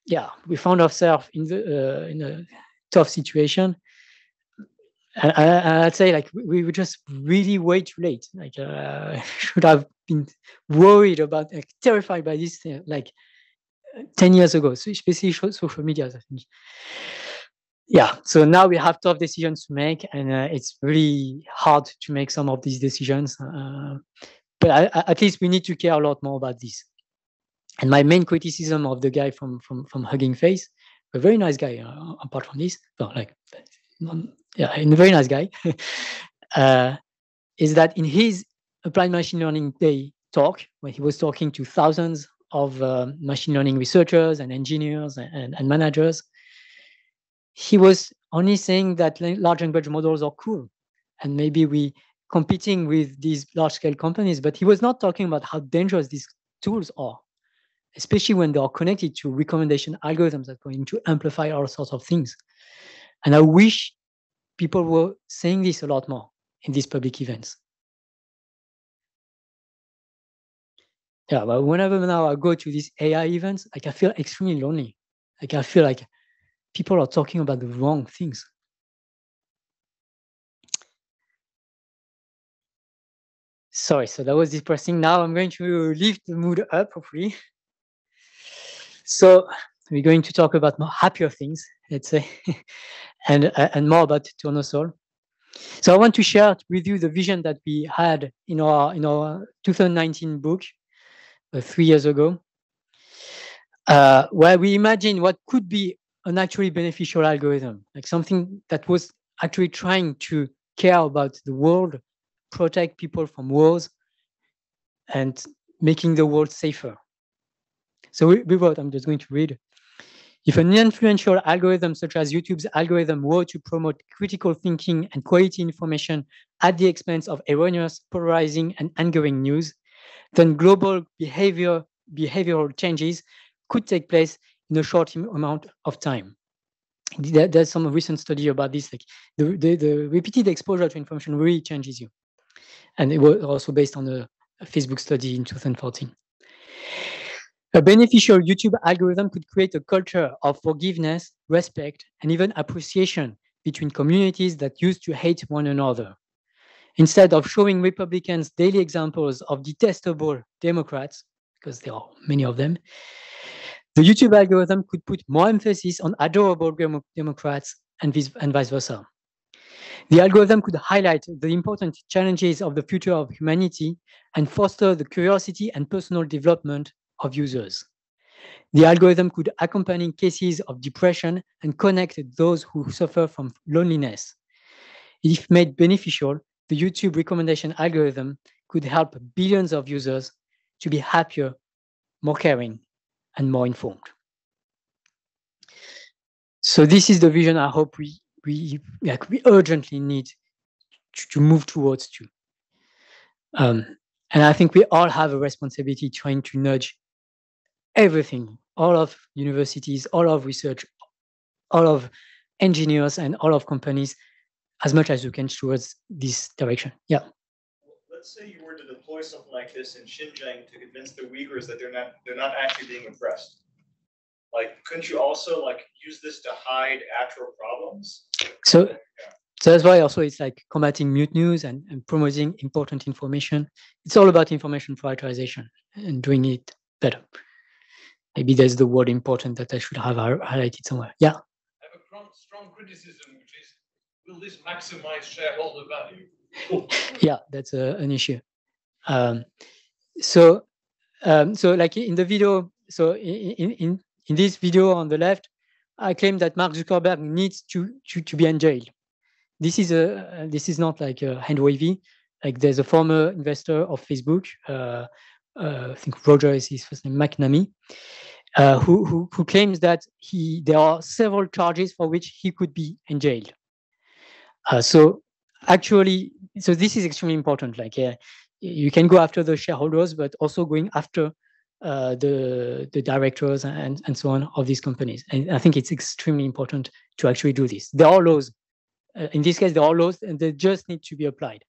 Yeah, we found ourselves in a tough situation, and I'd say like we were just really way too late. Like should have been worried about, like, terrified by this like 10 years ago. So especially social media, I think. yeah, so now we have tough decisions to make, and it's really hard to make some of these decisions. But at least we need to care a lot more about this. And my main criticism of the guy from Hugging Face, a very nice guy, apart from this, well, like, yeah, a very nice guy, is that in his Applied Machine Learning Day talk, when he was talking to thousands of machine learning researchers and engineers and managers, he was only saying that large language models are cool, and maybe we competing with these large-scale companies, but he was not talking about how dangerous these tools are, especially when they are connected to recommendation algorithms that are going to amplify all sorts of things. And I wish people were saying this a lot more in these public events. Yeah, but whenever now I go to these AI events, like I feel extremely lonely. Like I feel like people are talking about the wrong things. Sorry, so that was depressing. Now I'm going to lift the mood up, hopefully. So we're going to talk about more happier things, let's say, and more about Tournesol. So I want to share with you the vision that we had in our 2019 book 3 years ago, where we imagine what could be an actually beneficial algorithm, like something that was actually trying to care about the world, protect people from wars, and making the world safer. So we wrote, I'm just going to read. If an influential algorithm such as YouTube's algorithm were to promote critical thinking and quality information at the expense of erroneous, polarizing, and angering news, then global behavioral changes could take place in a short amount of time. There's some recent study about this, like the repeated exposure to information really changes you. And it was also based on a Facebook study in 2014. A beneficial YouTube algorithm could create a culture of forgiveness, respect, and even appreciation between communities that used to hate one another. Instead of showing Republicans daily examples of detestable Democrats, because there are many of them, the YouTube algorithm could put more emphasis on adorable Democrats and vice versa. The algorithm could highlight the important challenges of the future of humanity and foster the curiosity and personal development of users. The algorithm could accompany cases of depression and connect those who suffer from loneliness. If made beneficial, the YouTube recommendation algorithm could help billions of users to be happier, more caring, and more informed. So this is the vision I hope we urgently need to move towards too. And I think we all have a responsibility trying to nudge everything, all of universities, all of research, all of engineers, and all of companies as much as you can towards this direction. Yeah. Let's say you were to deploy something like this in Xinjiang to convince the Uyghurs that they're not actually being oppressed. Like, couldn't you also like use this to hide actual problems? So that's why also it's like combating mute news and promoting important information. It's all about information prioritization and doing it better. Maybe there's the word important that I should have highlighted somewhere. Yeah. I have a strong criticism, which is, will this maximize shareholder value? Yeah, that's an issue. So like in the video, so in this video on the left, I claim that Mark Zuckerberg needs to be in jail. This is not like a hand wavy. Like there's a former investor of Facebook, I think Roger is his first name, McNamee, who claims that there are several charges for which he could be in jail. So actually, so this is extremely important. Like you can go after the shareholders, but also going after the directors and so on of these companies. And I think it's extremely important to actually do this. There are laws. In this case, there are laws, and they just need to be applied.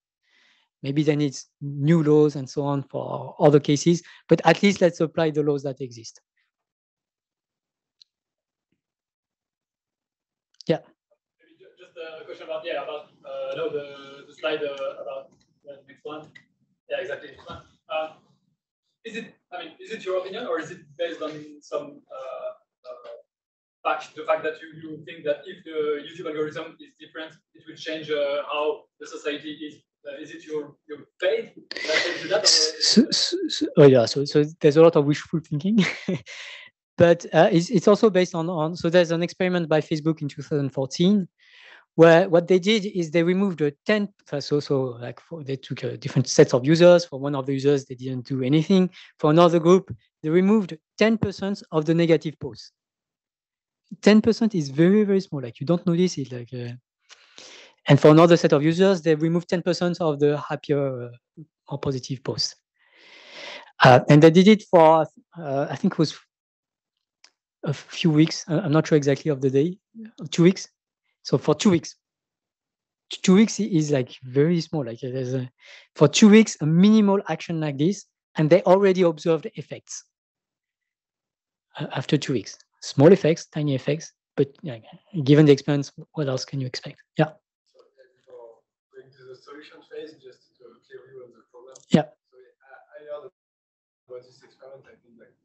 Maybe there needs new laws and so on for other cases, but at least let's apply the laws that exist. Yeah. Maybe just a question about the slide about the next one. Yeah, exactly. This one. Is it your opinion, or is it based on some back the fact that you think that if the YouTube algorithm is different, it will change how the society is. Is it your faith that tells you that? Oh yeah, so there's a lot of wishful thinking, but it's also based on. So there's an experiment by Facebook in 2014 where what they did is they removed 10. So like they took different sets of users. For one of the users, they didn't do anything. For another group, they removed 10% of the negative posts. 10% is very, very small. Like you don't notice it. Like, and for another set of users, they removed 10% of the happier or positive posts. And they did it for, I think it was a few weeks. I'm not sure exactly of the day. 2 weeks. So for 2 weeks. 2 weeks is like very small. Like there's for 2 weeks, a minimal action like this, and they already observed effects after 2 weeks. Small effects, tiny effects, but given the experience, what else can you expect? Yeah. So before going to the solution phase, just to clear you on the problem. Yeah. So I heard about this experiment. I think like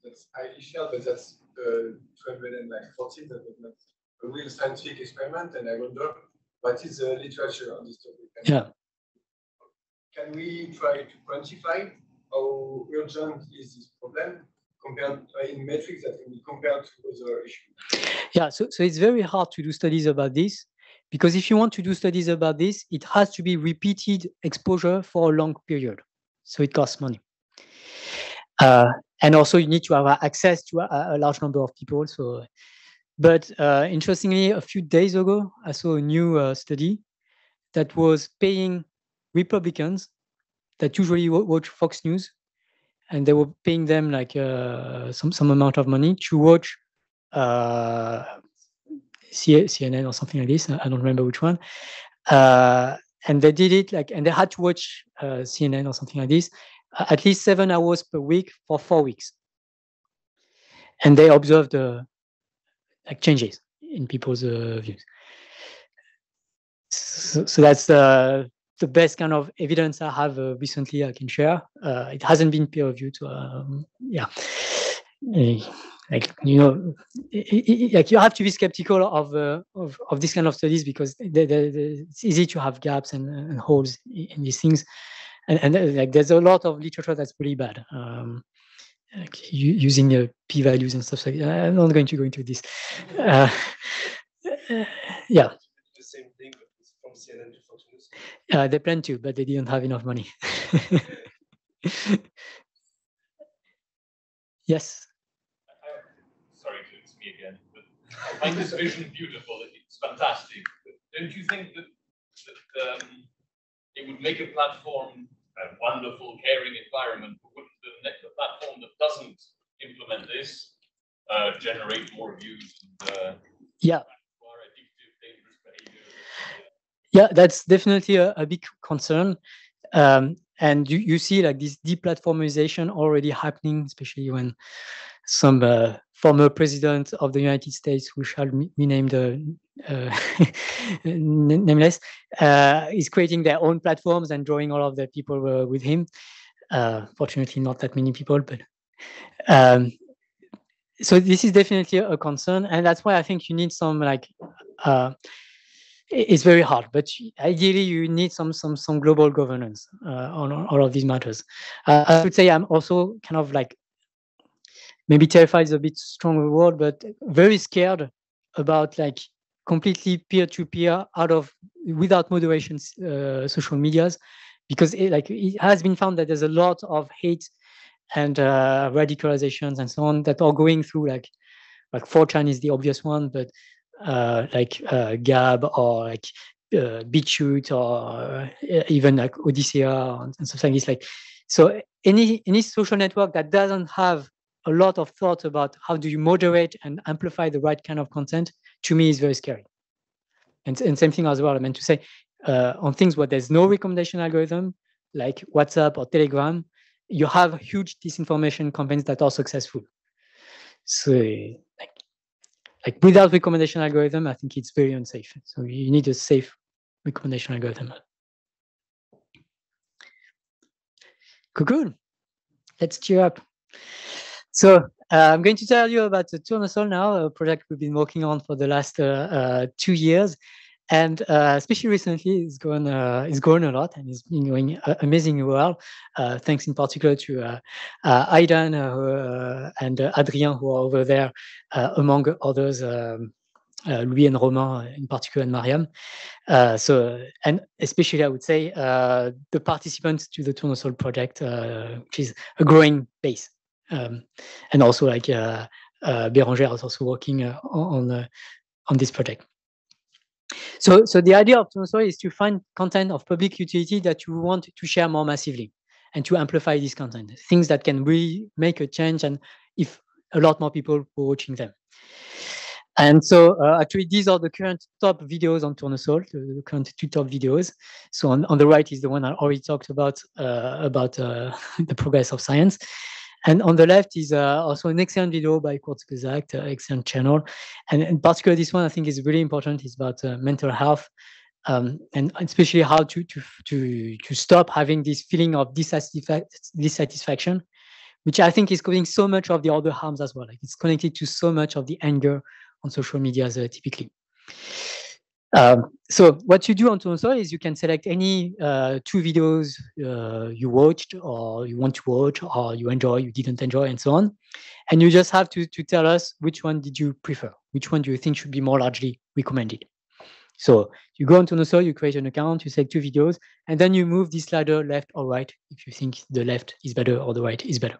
that's highly shared, but that's 214. That was not a real scientific experiment, and I wonder what is the literature on this topic. And yeah. Can we try to quantify how urgent is this problem compared in metrics that can be compared to other issues? Yeah, so it's very hard to do studies about this, because if you want to do studies about this, it has to be repeated exposure for a long period. So it costs money. And also you need to have access to a large number of people. So, but interestingly, a few days ago, I saw a new study that was paying Republicans that usually watch Fox News, and they were paying them like some amount of money to watch CNN or something like this. I don't remember which one. And they did it like, and they had to watch CNN or something like this at least 7 hours per week for 4 weeks. And they observed like changes in people's views. So that's the best kind of evidence I have recently I can share. It hasn't been peer reviewed. Yeah. Like, you know, like you have to be skeptical of this kind of studies, because it's easy to have gaps and holes in these things. And like there's a lot of literature that's pretty bad. Like using p-values and stuff like that. I'm not going to go into this. Yeah. The same thing, but it's from CNN to Fox News. They planned to, but they didn't have enough money. Yes. Sorry, it's me again. But I find this vision beautiful. It's fantastic. But don't you think that it would make a platform a wonderful, caring environment, but wouldn't the platform that doesn't implement this generate more views and yeah. more addictive, dangerous behavior? Yeah, that's definitely a big concern. And you see like this deplatformization already happening, especially when some former president of the United States, who shall be named nameless, is creating their own platforms and drawing all of the people with him. Fortunately, not that many people, but so this is definitely a concern, and that's why I think you need some like. It's very hard, but ideally you need some global governance on all of these matters. I would say I'm also kind of like, maybe terrified is a bit stronger word, but very scared about like completely peer-to-peer without moderation social medias, because it has been found that there's a lot of hate and radicalizations and so on that are going through like 4chan is the obvious one, but Gab or like BitChute or even like Odyssea and stuff like this. Like, so any social network that doesn't have a lot of thought about how do you moderate and amplify the right kind of content, to me is very scary. And same thing as well, I meant to say, on things where there's no recommendation algorithm, like WhatsApp or Telegram, you have huge disinformation campaigns that are successful. So like without recommendation algorithm, I think it's very unsafe. So you need a safe recommendation algorithm. Cool. Let's cheer up. So I'm going to tell you about the Tournesol now, a project we've been working on for the last 2 years. And especially recently, it's grown a lot, and it's been going amazingly well. Thanks in particular to Aidan and Adrien, who are over there, among others, Louis and Romain in particular, and Mariam. And especially, I would say, the participants to the Tournesol project, which is a growing base. And also, like Bérangère is also working on this project. So the idea of Tournesol is to find content of public utility that you want to share more massively, and to amplify this content, things that can really make a change, and if a lot more people were watching them. And so actually, these are the current top videos on Tournesol, the current 2 top videos. So on the right is the one I already talked about the progress of science. And on the left is also an excellent video by Kurt Gesagt, excellent channel. And in particular, this one I think is really important. It's about mental health, and especially how to stop having this feeling of dissatisfaction, which I think is causing so much of the other harms as well. Like, it's connected to so much of the anger on social media typically. So what you do on Tournesol is you can select any 2 videos you watched, or you want to watch, or you enjoy, you didn't enjoy, and so on. And you just have to tell us which one did you prefer, which one do you think should be more largely recommended. So you go on Tournesol, you create an account, you select 2 videos, and then you move this slider left or right if you think the left is better or the right is better.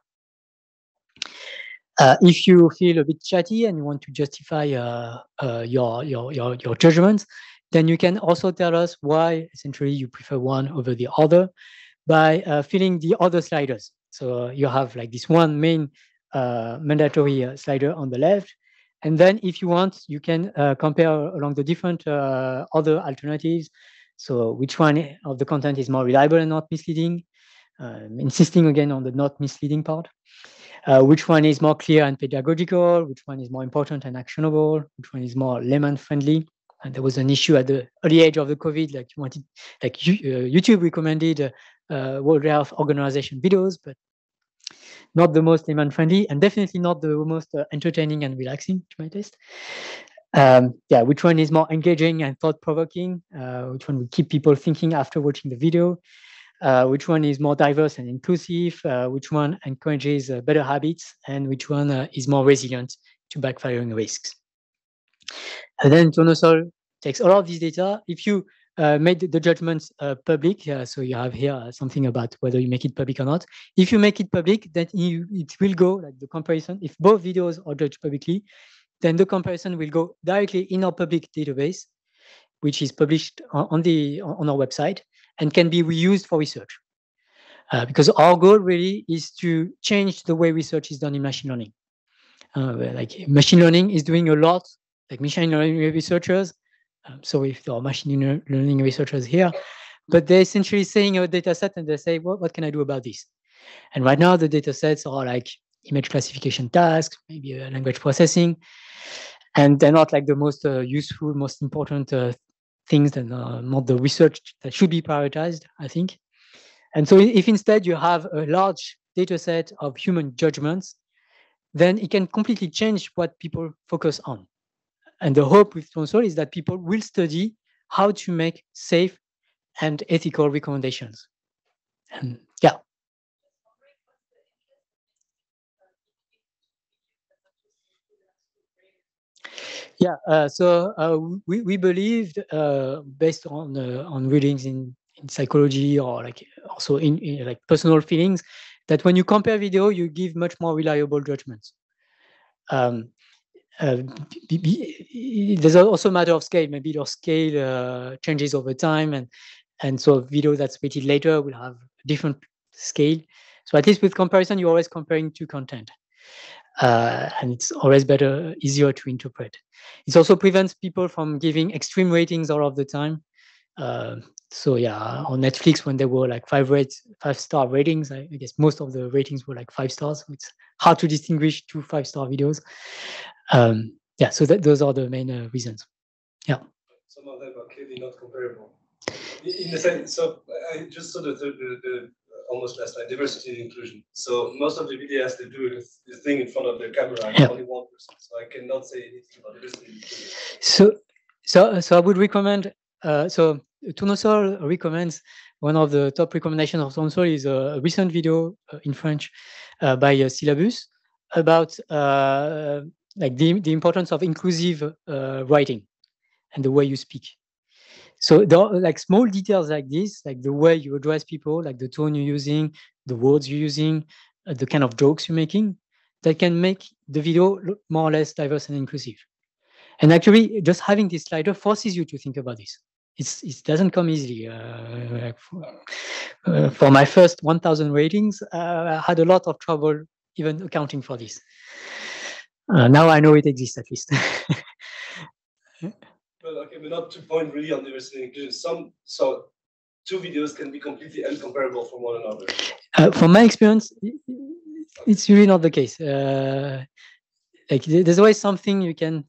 If you feel a bit chatty and you want to justify your judgments, then you can also tell us why essentially you prefer one over the other by filling the other sliders. So you have like this one main mandatory slider on the left. And then if you want, you can compare along the different other alternatives. So which one of the content is more reliable and not misleading? Insisting again on the not misleading part. Which one is more clear and pedagogical, which one is more important and actionable, which one is more layman friendly. And there was an issue at the early age of the COVID, like you wanted, like YouTube recommended World Health Organization videos, but not the most layman friendly, and definitely not the most entertaining and relaxing to my taste. Yeah, which one is more engaging and thought-provoking? Which one will keep people thinking after watching the video? Which one is more diverse and inclusive, which one encourages better habits, and which one is more resilient to backfiring risks. And then Tournesol takes all of this data. If you made the judgments public, so you have here something about whether you make it public or not. If you make it public, then it will go, like the comparison, if both videos are judged publicly, then the comparison will go directly in our public database, which is published on our website, and can be reused for research. Because our goal really is to change the way research is done in machine learning. Like machine learning is doing a lot, like machine learning researchers. So if there are machine learning researchers here, but they're essentially saying a data set and they say, what can I do about this? And right now the data sets are like image classification tasks, maybe language processing, and they're not like the most useful, most important things, and not the research that should be prioritized, I think. And so if instead you have a large data set of human judgments, then it can completely change what people focus on. And the hope with Tournesol is that people will study how to make safe and ethical recommendations. And yeah. Yeah, so we believed, based on readings in psychology, or like also in like personal feelings, that when you compare video, you give much more reliable judgments. There's also a matter of scale. Maybe your scale changes over time, and so a video that's rated later will have a different scale. So at least with comparison, you're always comparing two content. And it's always easier to interpret. It also prevents people from giving extreme ratings all of the time. So yeah, on Netflix, when there were like 5-star ratings, I guess most of the ratings were like 5 stars. So it's hard to distinguish 2 5-star videos. Yeah, so those are the main reasons. Yeah. Some of them are clearly not comparable. In the sense, so I just saw the almost last night, diversity and inclusion. So most of the videos they do this thing in front of their camera and only one person. So I cannot say anything about diversity and inclusion. So I would recommend. So Tournesol recommends one of the top recommendations of Tournesol is a recent video in French by Syllabus about like the importance of inclusive writing and the way you speak. So there are like small details like this, like the way you address people, like the tone you're using, the words you're using, the kind of jokes you're making, that can make the video look more or less diverse and inclusive. And actually, just having this slider forces you to think about this. It doesn't come easily. For my first 1,000 ratings, I had a lot of trouble even accounting for this. Now I know it exists at least. Well, okay, but not to point really on diversity and inclusion. So two videos can be completely incomparable from one another. From my experience, it's really not the case. Like there's always something you can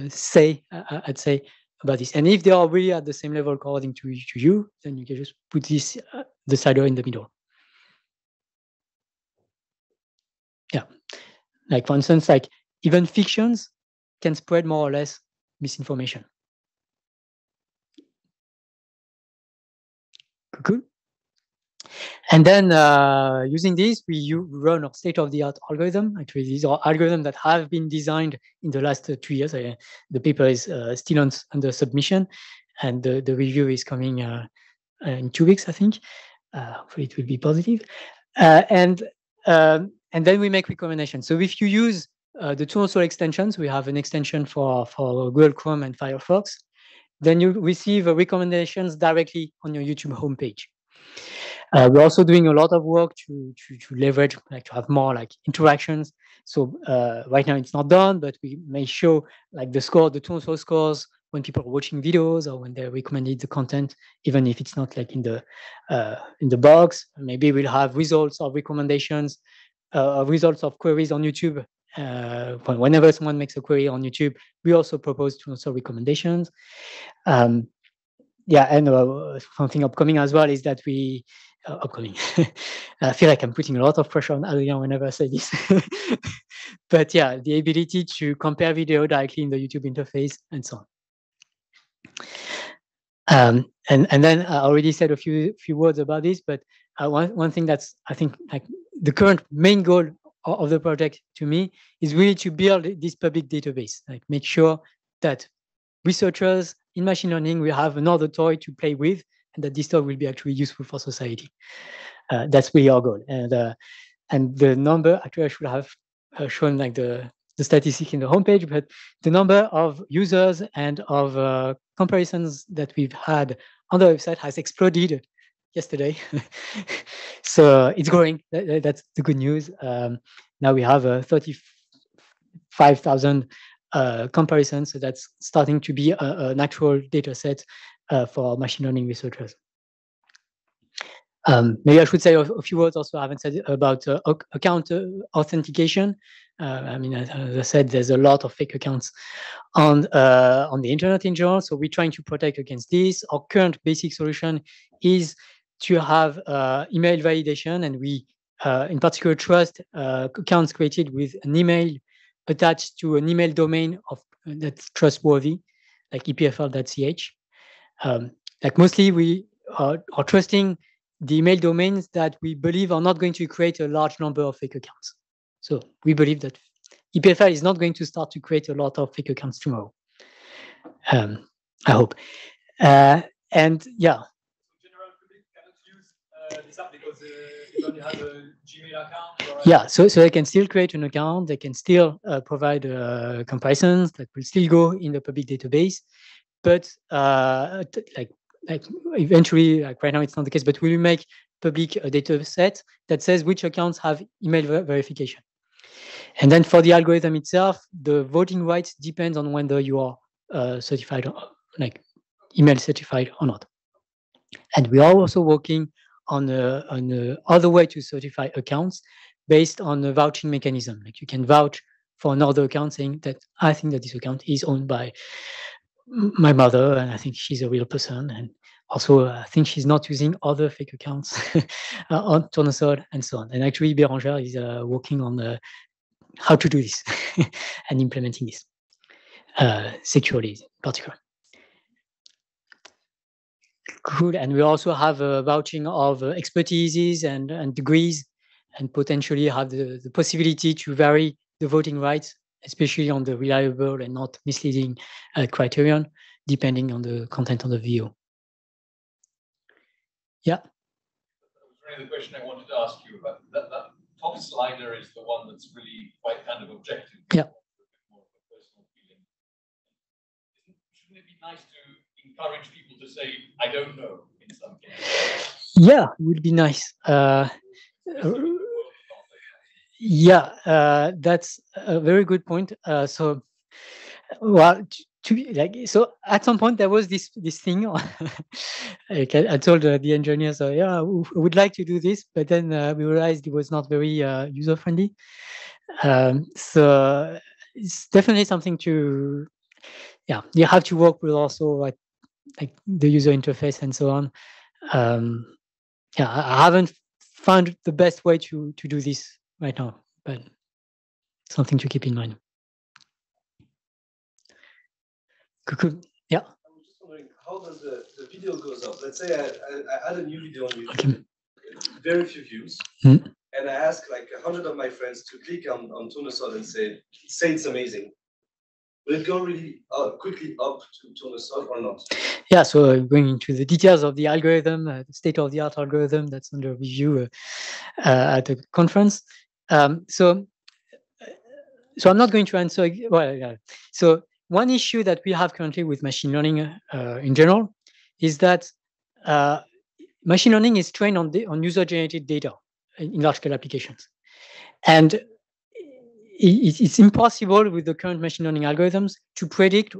say, I'd say, about this. And if they are really at the same level according to you, then you can just put this the slider in the middle. Yeah, like for instance, like even fictions can spread more or less misinformation. Cool. And then using this, we run a state-of-the-art algorithm. Actually, these are algorithms that have been designed in the last 2 years. The paper is still under submission, and the review is coming in 2 weeks, I think. Hopefully, it will be positive. And then we make recommendations. So if you use the Tournesol extensions, we have an extension for Google Chrome and Firefox, then you receive recommendations directly on your YouTube homepage. We're also doing a lot of work to leverage, like to have more like interactions. So right now it's not done, but we may show like the Tournesol scores when people are watching videos or when they recommended the content, even if it's not like in the box. Maybe we'll have results of recommendations, results of queries on YouTube. Whenever someone makes a query on YouTube, we also propose Tournesol recommendations. Yeah, and something upcoming as well is that we upcoming. I feel like I'm putting a lot of pressure on Adrien whenever I say this. But yeah, the ability to compare video directly in the YouTube interface and so on. And then I already said a few words about this, but one thing that's I think like the current main goal of the project to me is really to build this public database, like make sure that researchers in machine learning will have another toy to play with, and that this toy will be actually useful for society. That's really our goal. And the number, actually I should have shown like the statistic in the homepage, but the number of users and of comparisons that we've had on the website has exploded yesterday. So it's growing. That's the good news. Now we have 35,000 comparisons. So that's starting to be an actual data set for machine learning researchers. Maybe I should say a few words also I haven't said about account authentication. I mean, as I said, there's a lot of fake accounts on the internet in general. So we're trying to protect against this. Our current basic solution is to have email validation, and we in particular trust accounts created with an email attached to an email domain that's trustworthy, like EPFL.ch. Like mostly we are trusting the email domains that we believe are not going to create a large number of fake accounts. So we believe that EPFL is not going to start to create a lot of fake accounts tomorrow. I hope. And yeah. General public cannot use this app because they only have a Gmail account. Or yeah, so they can still create an account. They can still provide comparisons that will still go in the public database. But like eventually, like right now, it's not the case. But we will make public a data set that says which accounts have email verification. And then for the algorithm itself, the voting rights depends on whether you are certified, like email certified or not. And we are also working on the other way to certify accounts based on the vouching mechanism. Like you can vouch for another account saying that I think that this account is owned by my mother, and I think she's a real person, and Also, I think she's not using other fake accounts on Tournesol and so on. And actually, Bérangère is working on how to do this and implementing this securely in particular. Cool. And we also have a vouching of expertises and degrees, and potentially have the possibility to vary the voting rights, especially on the reliable and not misleading criterion, depending on the content of the video. Yeah. That was really the question I wanted to ask you about. That top slider is the one that's really quite kind of objective. Yeah. More of a personal feeling. Shouldn't it be nice to encourage people to say, I don't know, in some cases? Yeah, it would be nice. Yeah, that's a very good point. So, well, so at some point there was this thing. Like I told the engineers, yeah, we would like to do this, but then we realized it was not very user friendly. So it's definitely something to, yeah, you have to work with also like the user interface and so on. Yeah, I haven't found the best way to do this right now, but something to keep in mind. Yeah. I was just wondering, how does the video goes up? Let's say I add a new video on YouTube, Okay. Very few views, Mm. and I ask like 100 of my friends to click on Tournesol and say it's amazing. Will it go really quickly up to Tournesol or not? Yeah, so going into the details of the algorithm, the state-of-the-art algorithm that's under review at the conference. So I'm not going to answer. Well, yeah. So one issue that we have currently with machine learning in general is that machine learning is trained on user-generated data in large-scale applications, and it's impossible with the current machine learning algorithms to predict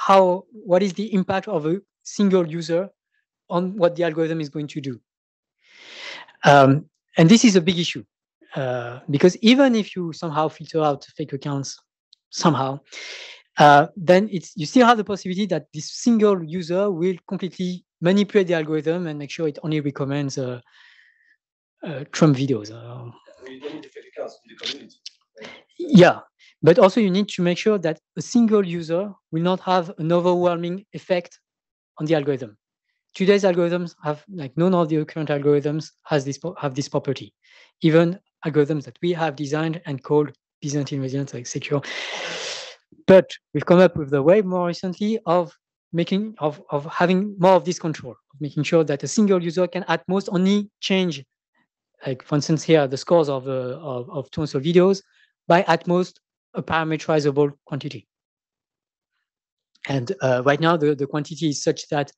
what is the impact of a single user on what the algorithm is going to do. And this is a big issue because even if you somehow filter out fake accounts somehow, then you still have the possibility that this single user will completely manipulate the algorithm and make sure it only recommends Trump videos. You don't need the fake accounts in the community. Right? Yeah, but also you need to make sure that a single user will not have an overwhelming effect on the algorithm. Today's algorithms have, like, none of the current algorithms have this property. Even algorithms that we have designed and called Byzantine resilient, like secure. But we've come up with the way more recently of having more of this control, of making sure that a single user can at most only change, like for instance here, the scores of Tournesol videos by at most a parameterizable quantity. And right now the quantity is such that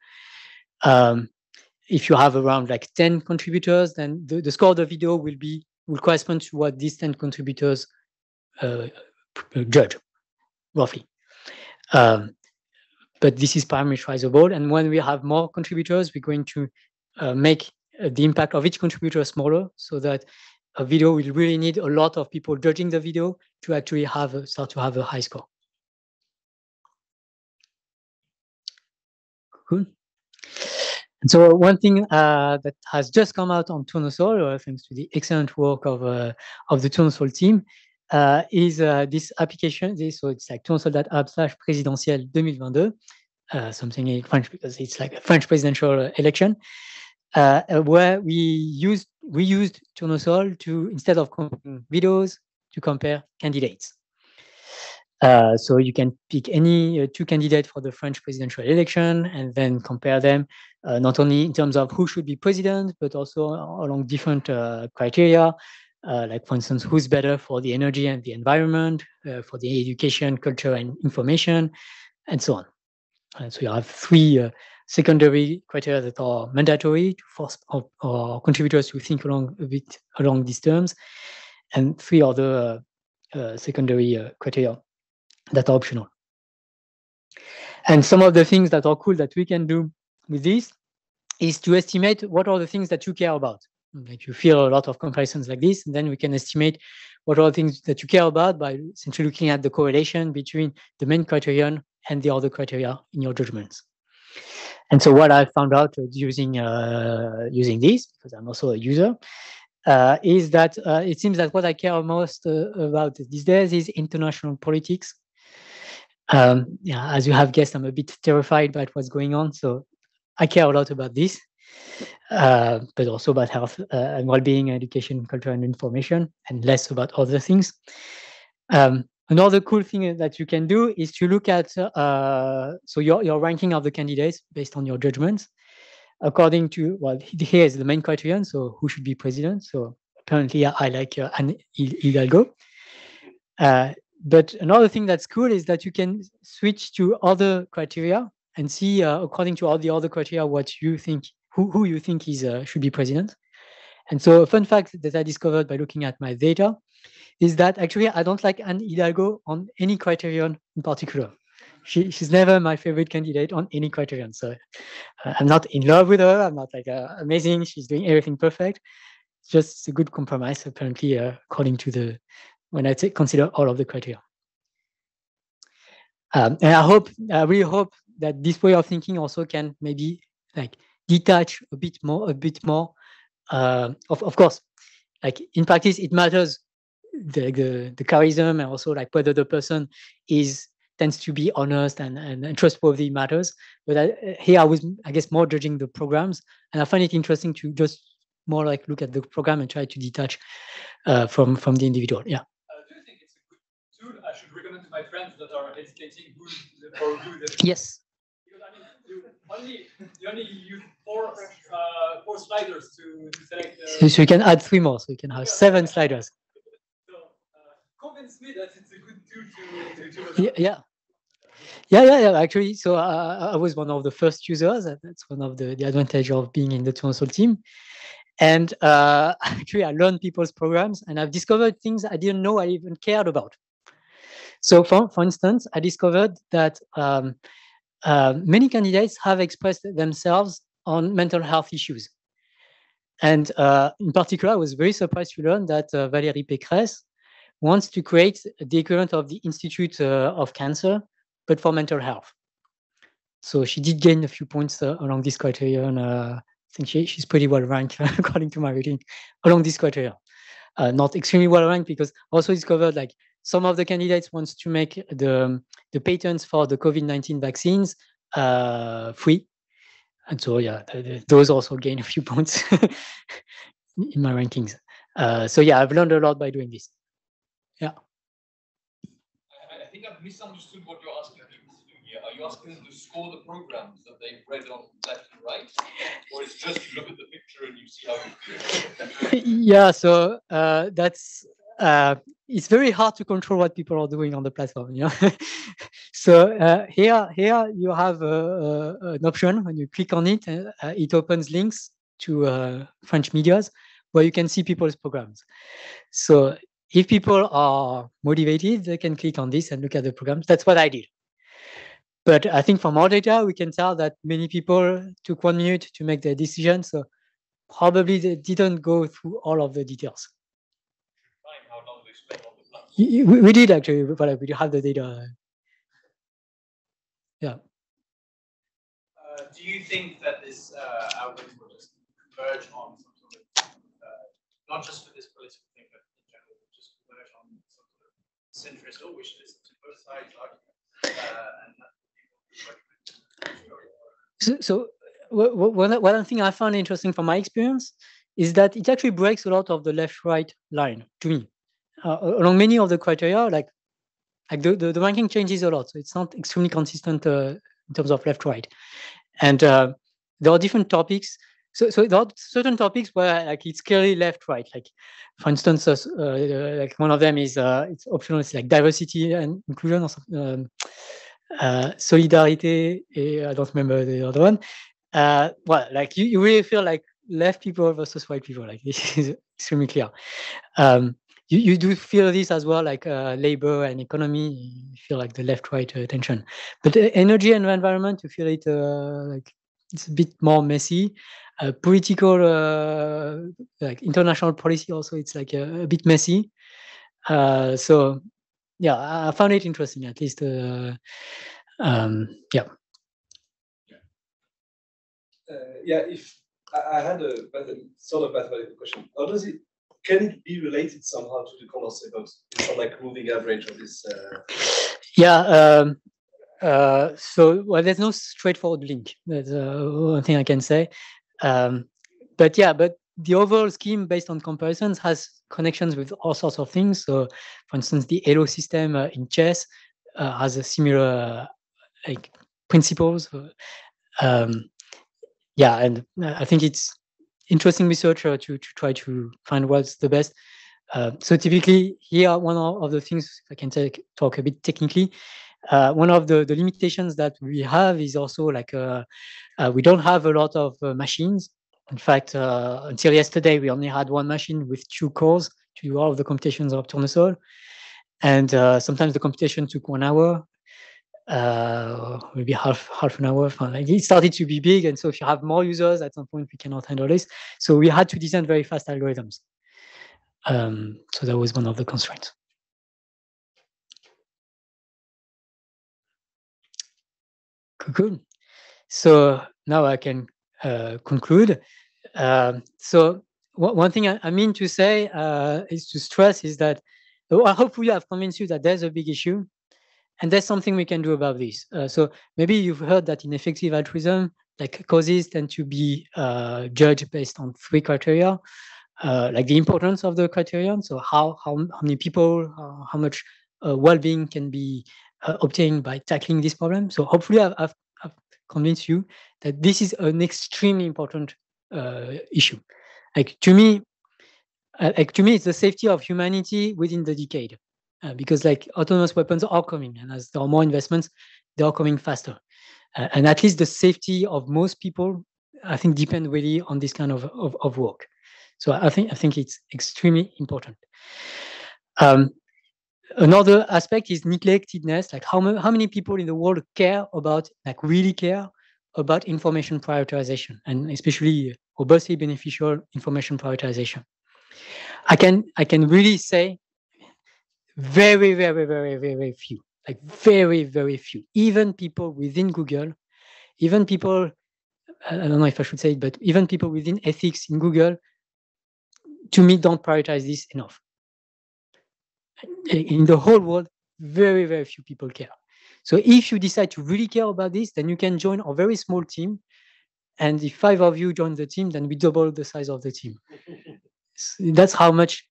if you have around like 10 contributors, then the score of the video will correspond to what these 10 contributors judge, roughly. But this is parameterizable, and when we have more contributors, we're going to make the impact of each contributor smaller, so that a video will really need a lot of people judging the video to actually start to have a high score. Cool. And so one thing that has just come out on Tournesol, thanks to the excellent work of the Tournesol team, is this application. So it's like Tournesol.app /présidentielle 2022, something in French because it's like a French presidential election, where we used Tournesol to, instead of comparing videos, to compare candidates. So you can pick any two candidates for the French presidential election and then compare them, not only in terms of who should be president, but also along different criteria, like for instance, who's better for the energy and the environment, for the education, culture, and information, and so on. And so you have three secondary criteria that are mandatory to force our contributors to think along these terms, and three other secondary criteria that are optional. And some of the things that are cool that we can do with this is to estimate what are the things that you care about. Like you feel a lot of comparisons like this, and then we can estimate what are the things that you care about by essentially looking at the correlation between the main criterion and the other criteria in your judgments. And so what I found out using this, because I'm also a user, is that it seems that what I care most about these days is international politics. Yeah, as you have guessed, I'm a bit terrified about what's going on, so I care a lot about this, but also about health and well-being, education, culture, and information, and less about other things. Another cool thing that you can do is to look at so your ranking of the candidates based on your judgments, according to, well, here is the main criterion, so who should be president. So apparently I like Anne Hidalgo. But another thing that's cool is that you can switch to other criteria and see, according to all the other criteria, what you think, who you think is should be president. And so a fun fact that I discovered by looking at my data is that actually I don't like Anne Hidalgo on any criterion in particular. She's never my favorite candidate on any criterion. So I'm not in love with her. I'm not like amazing. She's doing everything perfect. It's just a good compromise, apparently, according to when I consider all of the criteria. And I really hope that this way of thinking also can maybe like detach a bit more. Of course, like in practice, it matters the charisma and also like whether the person tends to be honest and trustworthy matters. But here I was, I guess, more judging the programs, and I find it interesting to just more like look at the program and try to detach from the individual. Yeah. Do you think it's a good tool I should recommend to my friends that are hesitating who? Yes. Because I mean, you only use four sliders to select. So you can add 3 more, so you can have 7 sliders. So convince me that it's a good tool to Yeah. Actually, so I was one of the first users. That's one of the advantage of being in the Tournesol team. And actually, I learned people's programs, and I've discovered things I didn't know I even cared about. So, for instance, I discovered that many candidates have expressed themselves on mental health issues. And in particular, I was very surprised to learn that Valérie Pécresse wants to create the equivalent of the Institute of Cancer, but for mental health. So she did gain a few points along this criterion. I think she's pretty well ranked according to my rating along this criteria. Not extremely well ranked, because also discovered like some of the candidates wants to make the patents for the COVID-19 vaccines free. And so, yeah, those also gain a few points in my rankings. So, yeah, I've learned a lot by doing this. Yeah. I think I've misunderstood what you're asking people to do here. Are you asking them to score the programs that they've read on left and right? Or it's just you look at the picture and you see how you feel? Yeah, so that's it's very hard to control what people are doing on the platform, you know. So here you have an option. When you click on it, it opens links to French medias where you can see people's programs. So if people are motivated, they can click on this and look at the programs. That's what I did. But I think from our data, we can tell that many people took 1 minute to make their decision. So probably they didn't go through all of the details. How long they spent on the platform? We did actually, but we have the data. Yeah. Do you think that this algorithm will just converge on some sort of, not just for this political thing, but in general, just converge on some sort of centrist, or we should listen to both sides argument, So one thing I found interesting from my experience is that it actually breaks a lot of the left-right line to me. Along many of the criteria, like the ranking changes a lot, so it's not extremely consistent in terms of left-right. And there are different topics. So there are certain topics where like it's clearly left-right. Like for instance, like one of them is it's optional. It's like diversity and inclusion, or something. Solidarité, I don't remember the other one. Well, like you really feel like left people versus right people. Like this is extremely clear. You do feel this as well, like labor and economy. You feel like the left-right tension. But energy and environment, you feel it like it's a bit more messy. Political, like international policy, also it's like a bit messy. So yeah, I found it interesting, at least. Yeah. Yeah, if I had a sort of mathematical question, how does it? Can it be related somehow to the condensable? It's not like moving average of this. Yeah. So, well, there's no straightforward link. That's one thing I can say. But the overall scheme based on comparisons has connections with all sorts of things. So, for instance, the ELO system in chess has a similar like principles. And I think it's interesting research to try to find what's the best. So typically, here one of the things I can talk a bit technically. One of the limitations that we have is also like we don't have a lot of machines. In fact, until yesterday, we only had one machine with 2 cores to do all of the computations of Tournesol. And sometimes the computation took 1 hour, maybe half an hour. Like it started to be big. And so if you have more users, at some point, we cannot handle this. So we had to design very fast algorithms. So that was one of the constraints. Cool. So now I can conclude. So one thing I mean to say is to stress is that hopefully I've convinced you that there's a big issue and there's something we can do about this. So maybe you've heard that in effective altruism, like causes tend to be judged based on 3 criteria, like the importance of the criterion. So how many people, how much well-being can be obtained by tackling this problem. So hopefully I've convinced you that this is an extremely important issue. Like to me, it's the safety of humanity within the decade, because like autonomous weapons are coming, and as there are more investments, they are coming faster. And at least the safety of most people, I think, depend really on this kind of work. So I think it's extremely important. Another aspect is neglectedness. Like how many people in the world really care about information prioritization, and especially robustly beneficial information prioritization. I can really say very, very, very, very few. Like very, very few. Even people within Google, even people, I don't know if I should say it, but even people within ethics in Google, to me, don't prioritize this enough. In the whole world, very, very few people care. So if you decide to really care about this, then you can join a very small team. And if 5 of you join the team, then we double the size of the team. That's how much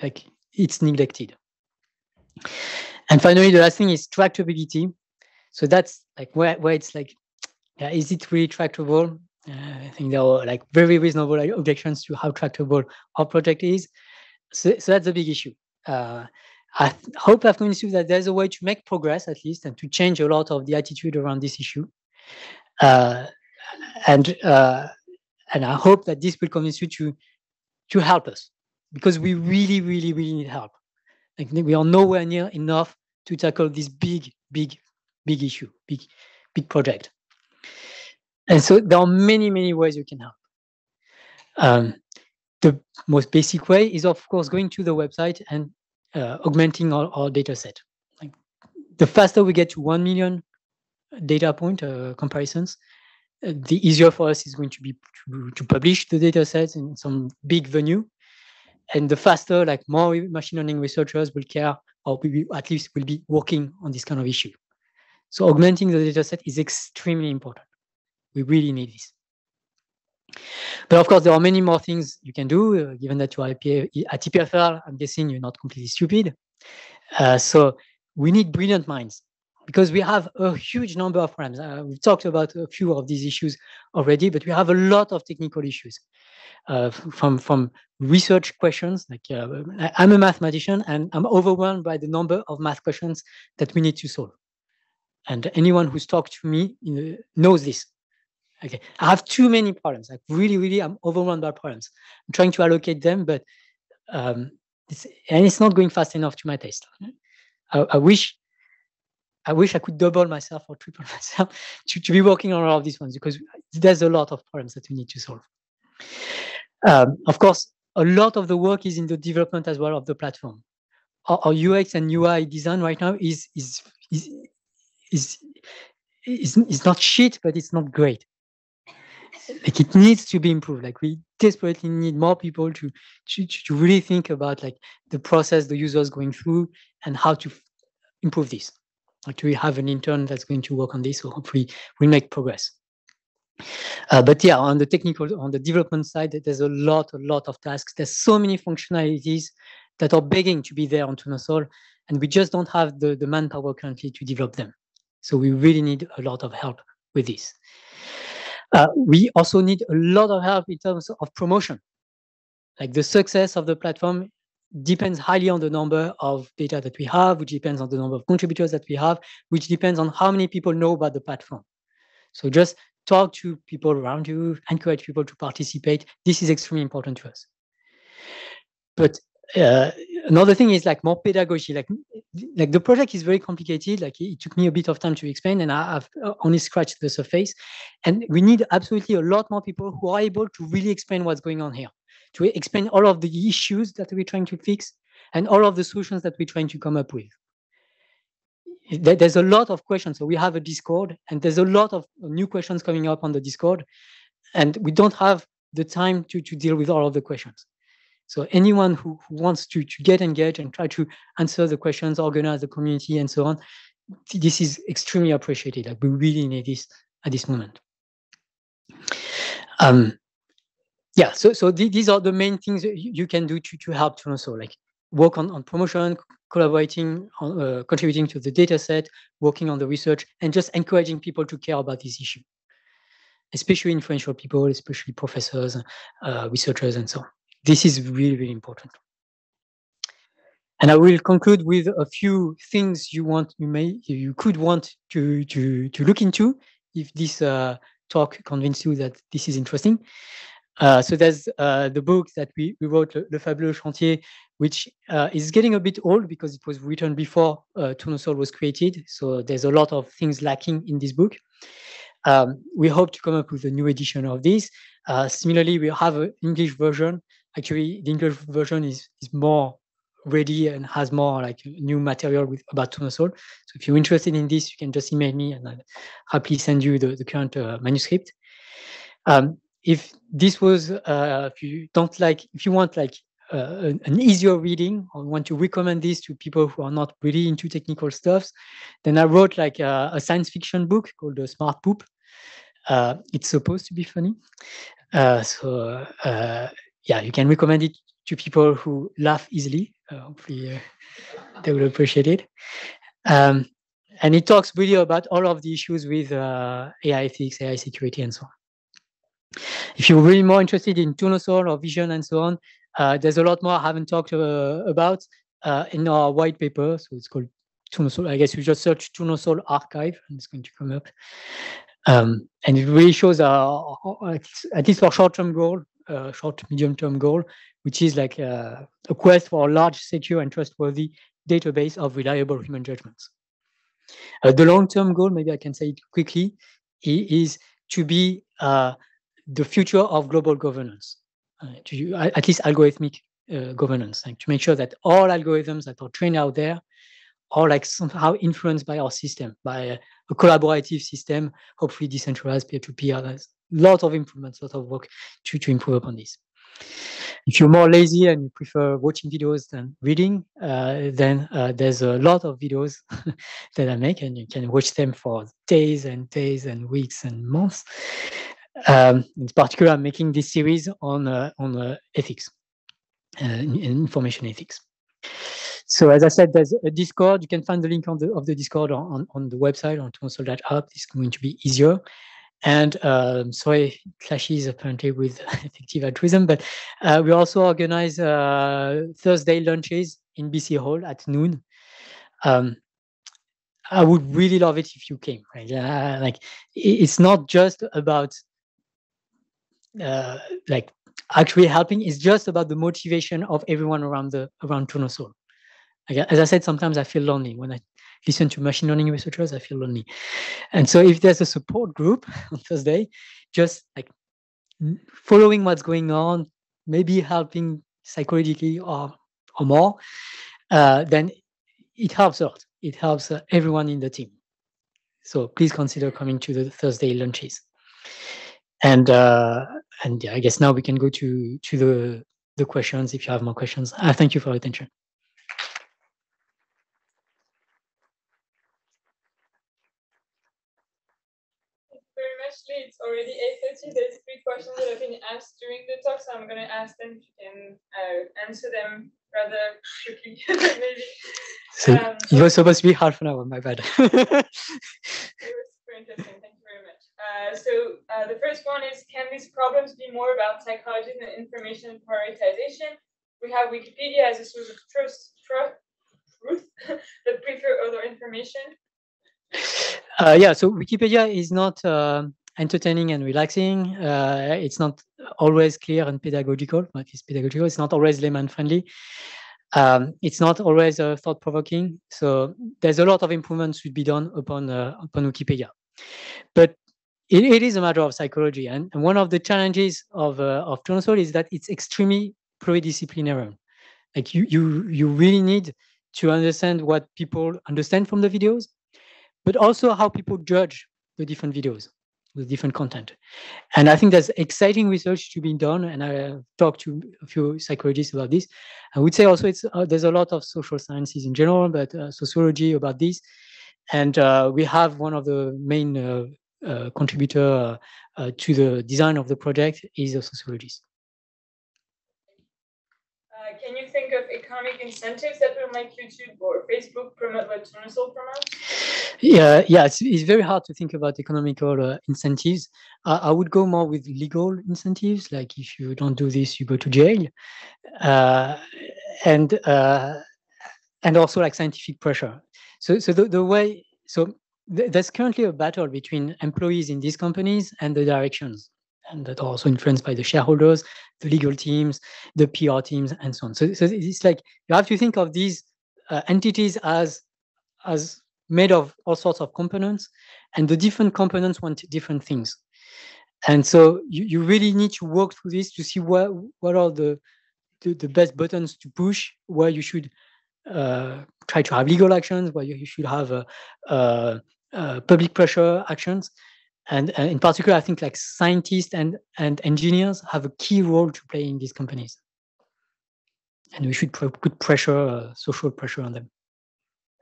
like it's neglected. And finally, the last thing is tractability. So that's like where it's like, is it really tractable? I think there are like very reasonable objections to how tractable our project is. So that's a big issue. I hope I've convinced you that there's a way to make progress at least, and to change a lot of the attitude around this issue. And I hope that this will convince you to help us, because we really, really, really need help. Like we are nowhere near enough to tackle this big issue, big project. And so there are many, many ways you can help. The most basic way is, of course, going to the website and augmenting our data set. Like, the faster we get to 1 million data point comparisons, the easier for us is going to be to publish the data sets in some big venue. And the faster, like more machine learning researchers will care, or at least will be working on this kind of issue. So augmenting the data set is extremely important. We really need this. But of course, there are many more things you can do, given that you are at EPFL. I'm guessing you're not completely stupid. So we need brilliant minds, because we have a huge number of problems. We've talked about a few of these issues already, but we have a lot of technical issues. From research questions, like I'm a mathematician and I'm overwhelmed by the number of math questions that we need to solve. And anyone who's talked to me knows this. Okay, I have too many problems. Like really, I'm overwhelmed by problems. I'm trying to allocate them, but it's not going fast enough to my taste. I wish I could double myself or triple myself to be working on all of these ones, because there's a lot of problems that we need to solve. Of course, a lot of the work is in the development as well of the platform. Our UX and UI design right now is not shit, but it's not great. like it needs to be improved. Like we desperately need more people to really think about like the process the user is going through and how to improve this. Actually, we have an intern that's going to work on this, so hopefully we'll make progress. But yeah, on the development side, there's a lot of tasks. There's so many functionalities that are begging to be there on Tournesol, and we just don't have the manpower currently to develop them. So we really need a lot of help with this. We also need a lot of help in terms of promotion. Like the success of the platform depends highly on the number of data that we have, which depends on the number of contributors that we have, which depends on how many people know about the platform. So just talk to people around you, encourage people to participate. This is extremely important to us. But another thing is like more pedagogy. Like the project is very complicated. Like it took me a bit of time to explain, and I've only scratched the surface. And we need absolutely a lot more people who are able to really explain what's going on here, to explain all of the issues that we're trying to fix and all of the solutions that we're trying to come up with. There's a lot of questions. So we have a Discord, and there's a lot of new questions coming up on the Discord, and we don't have the time to deal with all of the questions. So anyone who wants to get engaged and try to answer the questions, organize the community, and so on, this is extremely appreciated. Like we really need this at this moment. Yeah, so these are the main things you can do to help Tournesol, like work on promotion, collaborating, on, contributing to the data set, working on the research, and just encouraging people to care about this issue, especially influential people, especially professors, researchers, and so on. This is really, really important. And I will conclude with a few things you could want to look into if this talk convinced you that this is interesting. So there's the book that we wrote, Le Fabuleux Chantier, which is getting a bit old because it was written before Tournesol was created. So there's a lot of things lacking in this book. We hope to come up with a new edition of this. Similarly, we have an English version. Actually, the English version is more ready and has more like new material about Tournesol. So if you're interested in this, you can just email me and I'll happily send you the current manuscript. If this was, if you want like an easier reading or want to recommend this to people who are not really into technical stuff, then I wrote like a science fiction book called The Smart Poop. It's supposed to be funny. Yeah, you can recommend it to people who laugh easily. Hopefully they will appreciate it. And it talks really about all of the issues with AI ethics, AI security, and so on. If you're really more interested in Tournesol or vision and so on, there's a lot more I haven't talked about in our white paper. So it's called Tournesol. I guess you just search Tournesol archive and it's going to come up. And it really shows, at least for short-term goal, short, medium-term goal, which is like a quest for a large, secure, and trustworthy database of reliable human judgments. The long-term goal, maybe I can say it quickly, is to be the future of global governance, at least algorithmic governance, like to make sure that all algorithms that are trained out there are like somehow influenced by our system, by a collaborative system, hopefully decentralized, peer-to-peer. There's a lot of improvements, a lot of work to improve upon this. If you're more lazy and you prefer watching videos than reading, then there's a lot of videos that I make, and you can watch them for days and days and weeks and months. In particular, I'm making this series on ethics, information ethics. So as I said, there's a Discord. You can find the link of the Discord on the website on Tournesol.app. It's going to be easier. And sorry, clashes apparently with Effective Altruism, but we also organize Thursday lunches in BC Hall at noon. I would really love it if you came. Right? Like it's not just about like actually helping. It's just about the motivation of everyone around Tournesol. As I said, sometimes I feel lonely when I listen to machine learning researchers. I feel lonely, and so if there's a support group on Thursday, just like following what's going on, maybe helping psychologically or more, then it helps a lot. It helps everyone in the team. So please consider coming to the Thursday lunches. And yeah, I guess now we can go to the questions if you have more questions. Thank you for your attention. Very much, Lee. It's already 8:30. There's 3 questions that have been asked during the talk, so I'm going to ask them if you can answer them rather quickly, maybe. So it was supposed to be half an hour, my bad. It was super interesting. Thank you very much. So the first one is, can these problems be more about psychology than information prioritization? We have Wikipedia as a source of truth, but prefer other information. Yeah, so Wikipedia is not entertaining and relaxing. It's not always clear and pedagogical. But it's pedagogical. It's not always layman friendly. It's not always thought-provoking. So there's a lot of improvements should be done upon Wikipedia. But it is a matter of psychology, and one of the challenges of Tournesol is that it's extremely pluridisciplinary. Like you really need to understand what people understand from the videos, but also how people judge the different videos with different content. And I think there's exciting research to be done, and I talked to a few psychologists about this. I would say also there's a lot of social sciences in general, but sociology about this. And we have one of the main contributor to the design of the project is a sociologist. Can you think of economic incentives that will make YouTube or Facebook promote what Tournesol promotes? Yeah, it's very hard to think about economical incentives. I would go more with legal incentives, like if you don't do this, you go to jail, and also like scientific pressure. So there's currently a battle between employees in these companies and the directions, and that are also influenced by the shareholders, the legal teams, the PR teams, and so on. So it's like you have to think of these entities as made of all sorts of components, and the different components want different things. And so you really need to work through this to see what are the best buttons to push, where you should try to have legal actions, where you should have public pressure actions. And in particular, I think like scientists and engineers have a key role to play in these companies. And we should put pressure, social pressure on them.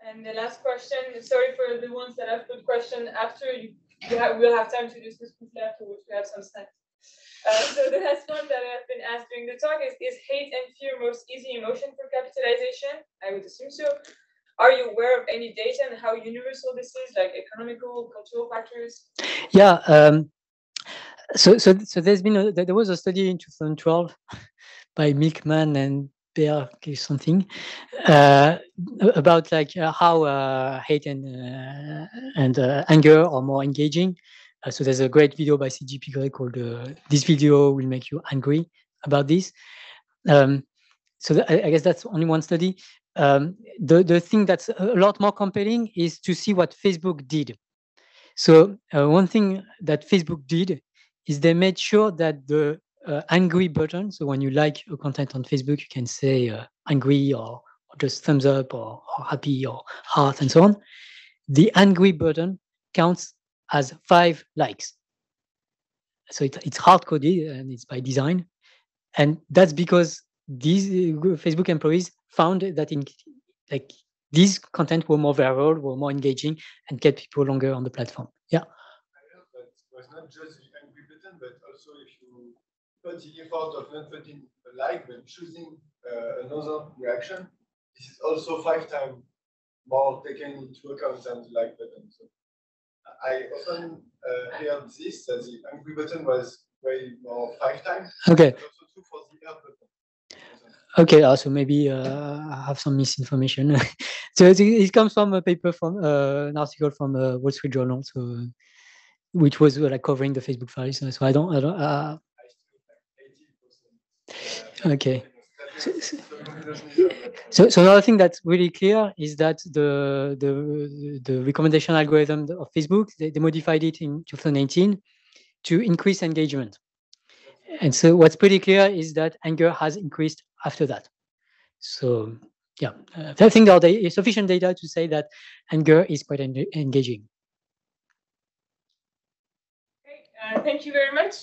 And the last question, sorry for the ones that have put question after, we'll have time to discuss quickly afterwards, we have some snacks. So the last one that has been asked during the talk is hate and fear most easy emotion for capitalization? I would assume so. Are you aware of any data and how universal this is, like economical, cultural factors? Yeah. So there was a study in 2012 by Milkman and Bear something about like how hate and anger are more engaging. So there's a great video by CGP Gray called "This Video Will Make You Angry" about this. So I guess that's only one study. The thing that's a lot more compelling is to see what Facebook did. So one thing that Facebook did is they made sure that the angry button, so when you like a content on Facebook, you can say angry or just thumbs up or happy or heart and so on. The angry button counts as 5 likes. So it's hard-coded and it's by design. And that's because these Facebook employees found that these content were more viral, were more engaging, and kept people longer on the platform. Yeah. I know, but it was not just the angry button, but also if you put the effort of not putting a like, but choosing another reaction, this is also 5 times more taken into account than the like button. So I often heard this, that the angry button was way more 5 times. Okay. But also true for the heart button. Okay, so maybe I have some misinformation. So it comes from a paper from an article from Wall Street Journal, so which was like covering the Facebook files. So I don't. Okay. So another thing that's really clear is that the recommendation algorithm of Facebook, they modified it in 2018 to increase engagement. And so what's pretty clear is that anger has increased after that. So yeah, I think there is sufficient data to say that anger is quite engaging. Great. Thank you very much.